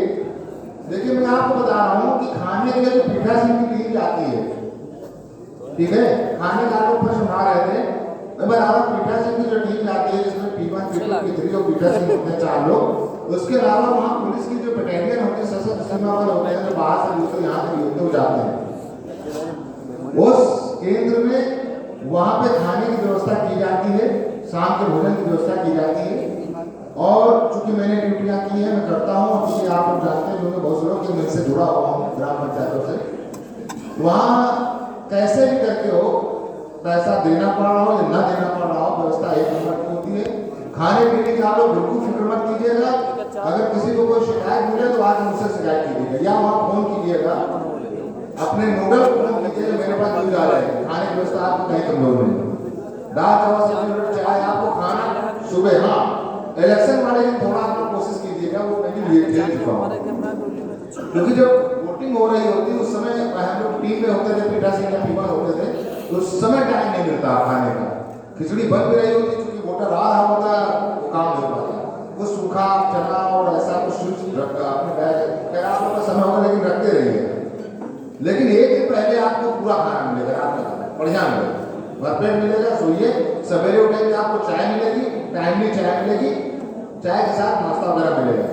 देखिए मैं आपको बता रहा हूँ कि खाने के लिए जो पीठासीन की टीम जाती है, ठीक है, खाने का लोग प्रश्न उठा रहे थे, मैं बता रहा हूँ पीठासीन की जो टीम जाती है जिसमें P1 P2 P3 जो पीठासीन होते हैं 4 लोग, उसके अलावा वहाँ पुलिस की जो बटालियन होती है सशस्त्र सीमा बल होते हैं जो बाहर से होते हैं यहाँ से होते हुए जाते हैं उस केंद्र में, वहाँ पे खाने की व्यवस्था की जाती है, शाम के भोजन की व्यवस्था की जाती है। और चूंकि मैंने ड्यूटियाँ की है, मैं करता हूँ, क्योंकि आप लोग जानते हैं क्योंकि बहुत से लोग मैं इससे जुड़ा हुआ हूँ ग्राम पंचायतों से, वहाँ कैसे भी करके हो पैसा देना पड़ रहा हो या ना देना पड़ रहा हो, व्यवस्था एक नंबर की होती है। खाने पीने की आप लोग बिल्कुल फिक्र मत कीजिएगा, अगर किसी को कोई शिकायत मिले तो आज मुझसे शिकायत कीजिएगा या वहाँ फोन कीजिएगा, अपने नोडल को फोन कीजिएगा, मेरे पास दूध आ रहे हैं, खाने की व्यवस्था आपको कहीं कमजोर नहीं। दाल चावल सब्जी चाहे आपको खाना सुबह, हाँ इलेक्शन वाले दिन थोड़ा आप लोग कोशिश कीजिएगा वो कहीं भी चेंज चुका हो, क्योंकि जब वोटिंग हो रही होती है उस समय हम लोग टीम में होते थे, पीठासीन या पीपल होते थे, तो उस समय टाइम नहीं मिलता खाने का। खिचड़ी बन भी रही होती क्योंकि वोटर आ रहा होता वो काम नहीं पाता, वो सूखा चना और ऐसा कुछ रखा अपने बैग आप लोग का समय होगा, लेकिन रखते रहिए। लेकिन एक दिन पहले आपको पूरा खाना मिलेगा, रात का बढ़िया मिलेगा, भरपेट मिलेगा। सोइए, सवेरे उठेंगे आपको चाय मिलेगी, टाइमली चाय मिलेगी, चाय के साथ नाश्ता वगैरह मिलेगा।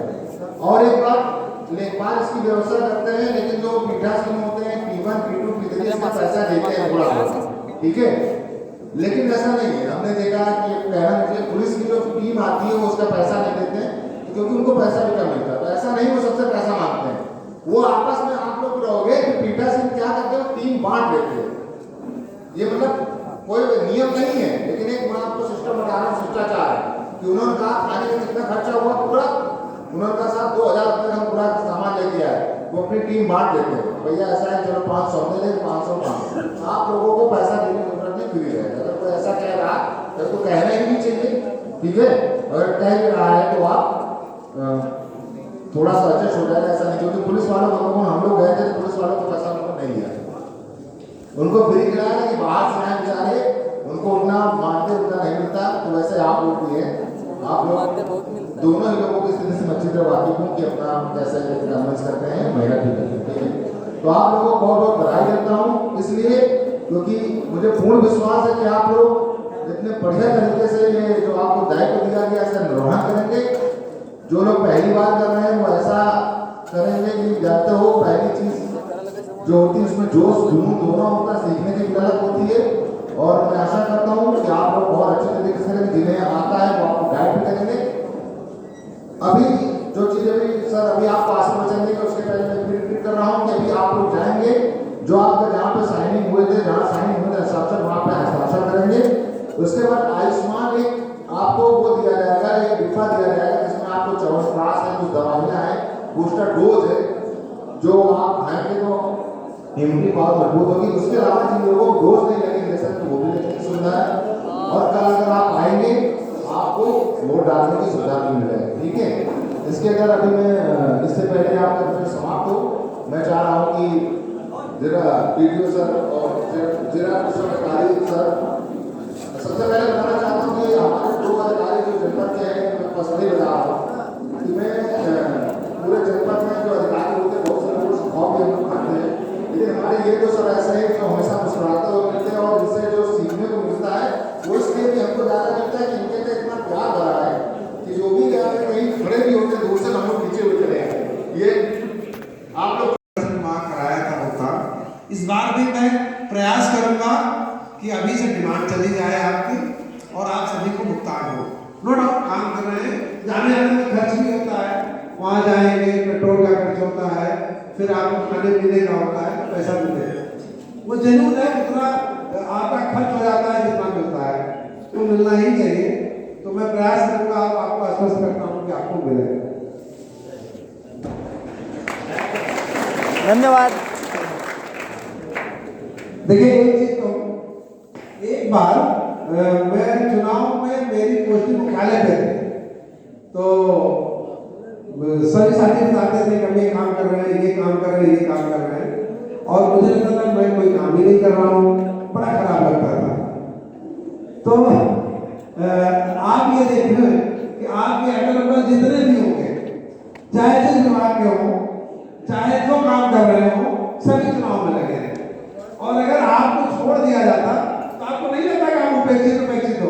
और एक बार इसकी व्यवस्था करते हैं पीठासीन होते हैं, P1, P2, P3 इसका पैसा देते हैं थोड़ा बहुत, ठीक है। लेकिन ऐसा नहीं है, हमने देखा कि कहना मुझे पुलिस की जो टीम आती है वो उसका पैसा नहीं देते हैं क्योंकि उनको पैसा भी कम मिलता है। तो ऐसा नहीं, वो सबसे पैसा मांगते हैं। वो आपस में आप लोग रहोगे कि पीठासीन क्या करते हैं, टीम बांट देते हैं। ये मतलब कोई नियम नहीं है, लेकिन एक मैं आपको सिस्टम बता रहा हूँ, शिष्टाचार है कि उन्होंने कहा खाने का कितना खर्चा हुआ पूरा, उन्होंने कहा साहब 2000 रुपये हम पूरा सामान लेके आए, वो अपनी टीम बांट देते हैं। भैया ऐसा है चलो 500 दे दे, 500 आप लोगों को पैसा देने की जरूरत नहीं, फ्री रहेगा। अगर कोई ऐसा कह रहा है तो कहना ही नहीं चाहिए, ठीक है। अगर कह भी रहा है तो आप थोड़ा सा एडजस्ट हो जाएगा, ऐसा नहीं। क्योंकि पुलिस वालों को हम लोग गए थे, पुलिस वालों को पैसा उनको नहीं दिया, उनको फ्री खिलाया कि बाहर से आए बेचारे, उनको उतना मानते उतना नहीं मिलता। तो वैसे आप लोग भी हैं, आप लोग दोनों ही लोगों की स्थिति से अच्छी तरह वाकिफ हूँ कि अपना कैसे कन्विंस करते हैं, मेहनत भी करते हैं। तो आप लोगों को बहुत बहुत बधाई देता हूँ, इसलिए क्योंकि मुझे पूर्ण विश्वास है कि आप लोग इतने बढ़िया तरीके से ये जो आपको दायित्व दिया गया ऐसा निर्वहन करेंगे। जो लोग पहली बार कर रहे हैं वो ऐसा करेंगे कि जानते हो पहली चीज जो होती है उसमें जोश जुनून दोनों होता है, सीखने की अलग होती है। और मैं आशा करता हूँ कि आप लोग बहुत अच्छे तरीके से करेंगे, जिन्हें आता है वो आपको गाइड भी करेंगे। अभी जो चीजें भी सर अभी आपको आसन बचेंगे उसके पहले मैं रिपीट कर रहा हूँ कि अभी आप लोग जाएंगे, जो आपका जहाँ पे साइनिंग हुए थे, जहाँ साइनिंग हुए थे हस्ताक्षर, वहाँ पे हस्ताक्षर करेंगे। उसके बाद आयुष्मान एक आपको वो दिया जाएगा, एक डिब्बा दिया जाएगा जिसमें आपको च्यवनप्राश है, कुछ दवाइयाँ हैं, बूस्टर डोज है, जो आप खाएंगे तो इम्यूनिटी पावर मजबूत होगी। उसके अलावा जिन लोगों को डोज नहीं लगेगी जैसे तो वो भी लेने की सुविधा है। और कल अगर आप आएंगे आपको वोट डालने की सुविधा भी मिल जाएगी, ठीक है। इसके अगर अभी मैं इससे पहले आपका जो समाप्त हो, मैं चाह रहा हूँ कि जिला PDO सर और जिला कृषि अधिकारी सर, सबसे पहले बताना चाहता हूँ कि हमारे 2 अधिकारी जो जनपद के हैं, मैं पर्सनली बता रहा हूँ कि मैं पूरे जनपद में जो अधिकारी होते हैं बहुत सारे लोग स्वभाव भी हम लोग खाते हैं, लेकिन हमारे ये 2 सर ऐसे हैं जो हमेशा मुस्कुराते हुए मिलते हैं और जिससे जो सीखने को मिलता है वो इसलिए भी हमको ज़्यादा मिलता है कि इनके अंदर इतना प्यार भरा है कि जो भी यहाँ पे कहीं खड़े भी होते हैं दूर से हम लोग पीछे हुए चले आए। ये आप लोग कराया था वो था, इस बार भी मैं प्रयास करूंगा कि अभी से डिमांड चली जाए आपकी और आप सभी को भुगतान हो। नो डाउट काम कर रहे हैं, जाने आने में खर्च भी होता है, वहाँ जाएंगे पेट्रोल का खर्च होता है, फिर आपको खाने पीने का होता है, पैसा मिलेगा वो जरूर है, उतना आपका खर्च हो जाता है जितना मिलता है, तो मिलना ही चाहिए। तो मैं प्रयास करूंगा, आपको आश्वस्त करता हूँ कि आपको मिलेगा। धन्यवाद। देखिए एक चीज तो एक बार मैं चुनाव में मेरी पोस्टिंग मुख्यालय पे थी, तो सभी साथी बताते थे कि हम ये काम कर रहे हैं, ये काम कर रहे हैं, ये काम कर रहे हैं, और मुझे लगता था मैं कोई काम ही नहीं कर रहा हूँ, बड़ा खराब लगता था। तो आप ये देखें कि आपके अगल बगल जितने भी होंगे, चाहे जिस विभाग के हों, चाहे जो काम कर रहे हो, सभी चुनाव में लगे हैं। और अगर आपको छोड़ दिया जाता तो आपको नहीं लगता कि आप उपेक्षित हो।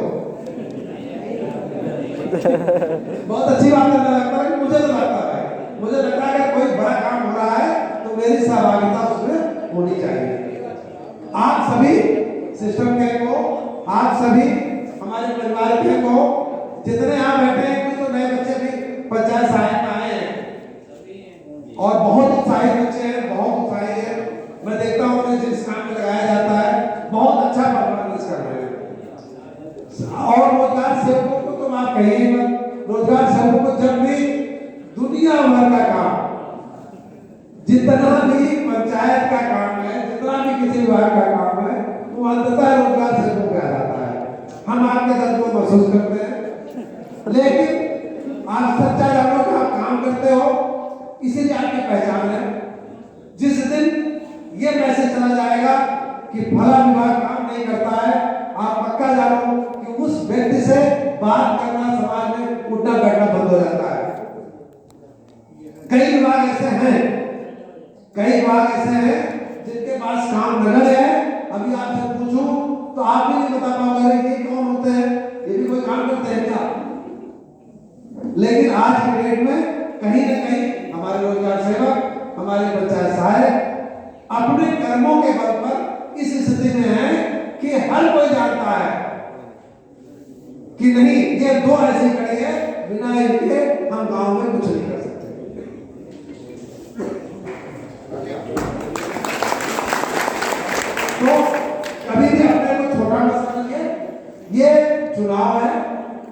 बहुत अच्छी बात है, लगता है कि मुझे तो लगता है, मुझे लगता है कि कोई बड़ा काम हो रहा है तो मेरी सहभागिता उसमें होनी चाहिए। आप सभी सिस्टम के को, आप सभी हमारे परिवार के को, जितने यहाँ बैठे हैं, कुछ तो नए बच्चे भी पंचायत सहायक में आए हैं और बहुत उत्साहित बच्चे हैं, बहुत उत्साही है। मैं देखता हूँ उन्हें जिस काम में लगाया जाता है बहुत अच्छा परफॉर्मेंस कर रहे हैं। और रोजगार सेवकों को तो आप कहिए मत, रोजगार सेवकों को जब भी दुनिया भर का काम, जितना भी पंचायत का काम है, जितना भी किसी विभाग का काम है, वो अंततः रोजगार सेवकों पे आ जाता है। हम आपके दर्द को महसूस करते हैं, लेकिन आप सच्चा जानो कि आप काम करते हो, इसीलिए आपकी पहचान है। जिस दिन ये मैसेज चला जाएगा कि फला विभाग काम नहीं करता है, आप पक्का जानो कि उस व्यक्ति से बात करना समाज में उठना बैठना बंद हो जाता है। कई विभाग ऐसे हैं, कई विभाग ऐसे हैं जिनके पास काम नगद है। अभी आपसे पूछूं तो आप भी नहीं बता पाओगे ये कौन होते हैं, ये भी कोई काम करते हैं क्या? लेकिन आज की डेट में कहीं ना कहीं हमारे रोजगार सेवक, हमारे पंचायत सहायक अपने कर्मों के बल पर इस स्थिति में है कि हर कोई जानता है कि नहीं, ये दो ऐसी कड़ी है, बिना इनके हम गांव में कुछ नहीं कर सकते। तो कभी भी अपने को छोटा मत समझिए। ये चुनाव है,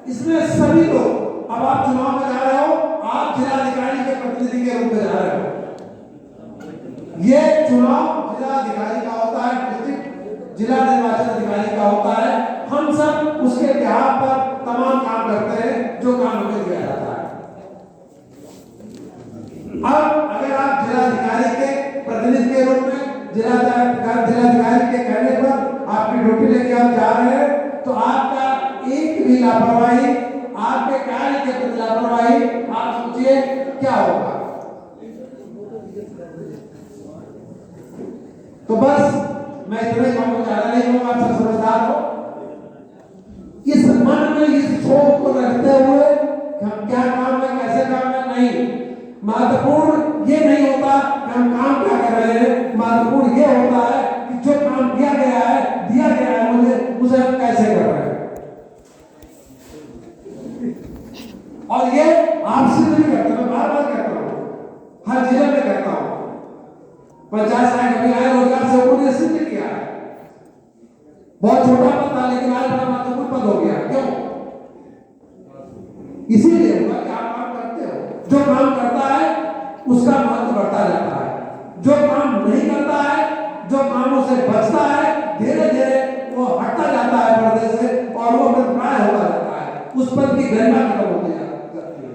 इसमें सभी लोग, अब आप चुनाव में जा रहे हो, आप जिलाधिकारी के प्रतिनिधि के रूप में जा रहे हो। ये चुनाव जिलाधिकारी का होता है, डिस्ट्रिक्ट जिला निर्वाचन अधिकारी का होता है। हम सब उसके बिहाफ पर तमाम काम करते हैं जो काम हमें दिया जाता है। अब अगर आप जिलाधिकारी के प्रतिनिधि के रूप में जिलाधिकारी के कहने पर आपकी ड्यूटी लेके आप जा रहे हैं, तो आपका एक भी लापरवाही, आपके कार्य के प्रति लापरवाही, आप सोचिए क्या होगा। तो बस मैं इतना ही कहूँगा, ज्यादा नहीं कहूँगा, आप सब समझदार हो। इस मन में इस सोच को रखते हुए कि हम क्या काम है, कैसे काम है, नहीं, महत्वपूर्ण ये नहीं होता कि हम काम क्या कर रहे हैं, महत्वपूर्ण ये होता है कि जो काम दिया गया है मुझे, उसे हम कैसे कर रहे हैं। और ये आपसे नहीं करता, मैं बार बार कहता हूँ, हर जिले में कहता हूँ। पंचायत सहायक अभियान रोजगार सेवकों ने सिद्ध किया है, बहुत छोटा पद था लेकिन आज बड़ा महत्वपूर्ण पद हो गया। क्यों? इसीलिए हुआ कि आप काम करते हो, जो काम करता है उसका महत्व बढ़ता जाता है, जो काम नहीं करता है, जो कामों से बचता है, धीरे धीरे वो हटता जाता है पर्दे से और वो मृतप्राय होता जाता है, उस पद की गरिमा खत्म होती जाती है।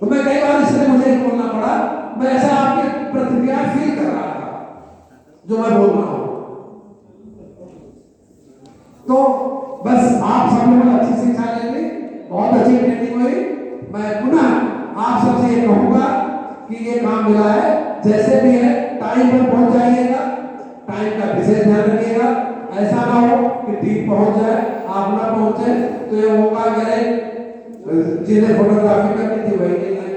तो मैं कई बार इसलिए मुझे बोलना पड़ा, मैं ऐसा आपकी प्रतिक्रिया फील कर रहा था जो मैं बोल रहा हूं। तो बस आप सब लोग अच्छी शिक्षा लेंगे, बहुत अच्छी ट्रेनिंग हुई। मैं पुनः आप सबसे ये कहूंगा कि ये काम मिला है, जैसे भी है टाइम पर पहुंच जाइएगा, टाइम का विशेष ध्यान रखिएगा। ऐसा ना हो कि ठीक पहुंच जाए, आप ना पहुंचे तो ये होगा मेरे जिन्हें फोटोग्राफी करनी थी वही नहीं है।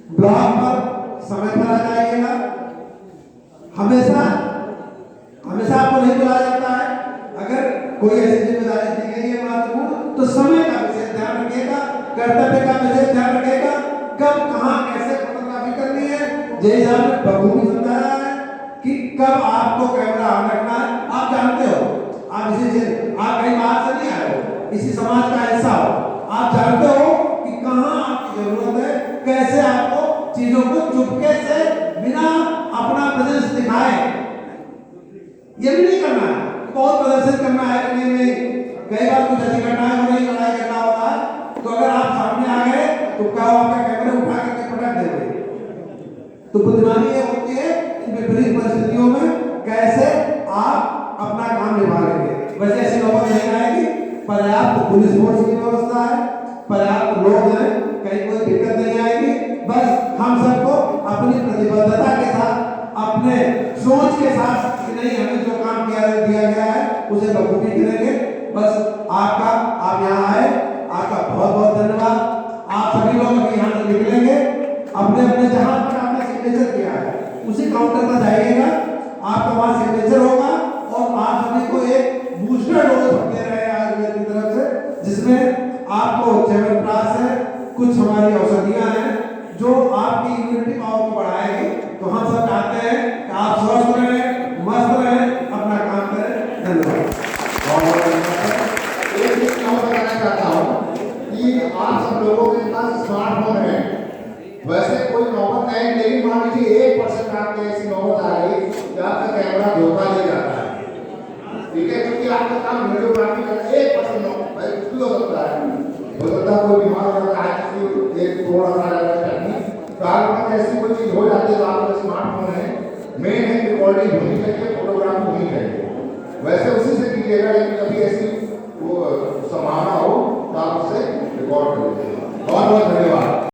ब्लॉग पर समय पर आ जाइएगा। हमेशा आपको नहीं बुलाया जाता है। अगर कोई ऐसी जिम्मेदारी दी गई है महत्वपूर्ण, तो समय का विशेष ध्यान रखिएगा, कर्तव्य का विशेष ध्यान रखिएगा, कब कहां कैसे फोटोग्राफी करनी है। जैसे आपने बखूबी समझाया है कि कब आपको कैमरा ऑन रखना है, आप जानते हो, आप आप कहीं बाहर से नहीं आए हो, इसी समाज का हिस्सा हो, आप जानते हो कि कहां आपकी जरूरत है, कैसे आपको चीजों को चुपके से बिना अपना प्रदर्शन दिखाए, ये भी नहीं करना है, बहुत प्रदर्शित करना है कि नहीं। कई बार कुछ ऐसी घटनाएं हो रही, लड़ाई करना होता है, तो अगर आप सामने आ गए तो क्या आपका कैमरा उठा करके पटक देंगे। तो बुद्धिमानी ये होती है इन विपरीत परिस्थितियों में कैसे आप अपना काम निभा लेंगे। वैसे ऐसी नौबत नहीं आएगी, पर्याप्त पुलिस फोर्स की व्यवस्था है, पर्याप्त लोग हैं, कहीं कोई दिक्कत नहीं आएगी। बस हम सबको अपनी प्रतिबद्धता के साथ, अपने सोच के साथ कि नहीं हमें जो काम दिया गया है उसे बखूबी करेंगे। बस आप यहाँ आए, आपका बहुत बहुत धन्यवाद। आप सभी लोग अभी यहाँ से निकलेंगे, अपने अपने जहां पर आपने सिग्नेचर किया है उसी काउंटर पर जाइएगा, आपका वहां सिग्नेचर होगा और आप सभी को एक बूस्टर डोज दे रहे हैं आयुर्वेद की तरफ से, जिसमें आपको च्यवनप्राश है, कुछ हमारी औषधियां हैं जो आपकी इम्यूनिटी पावर को बढ़ाएगी। तो हम सब चाहते हैं कि आप स्वस्थ रहें, मस्त रहें, अपना काम करें। धन्यवाद। एक चीज मैं बताना चाहता हूँ कि आप सब लोगों के पास स्मार्टफोन है, वैसे कोई नौबत नहीं, लेकिन मान लीजिए 1% आपके ऐसी नौबत आ गई कि आपका कैमरा धोखा ले जाता है, ठीक है, क्योंकि आपका काम वीडियोग्राफी का 1% नौबत भाई कुछ भी हो सकता है, कोई बीमार हो जाता है, किसी एक थोड़ा सा तो आपके ऐसी कोई चीज हो जाती है तो आपका स्मार्टफोन है, मेन है रिकॉर्डिंग होनी चाहिए, फोटोग्राफी होनी चाहिए। वैसे उसी से कीजिएगा, लेकिन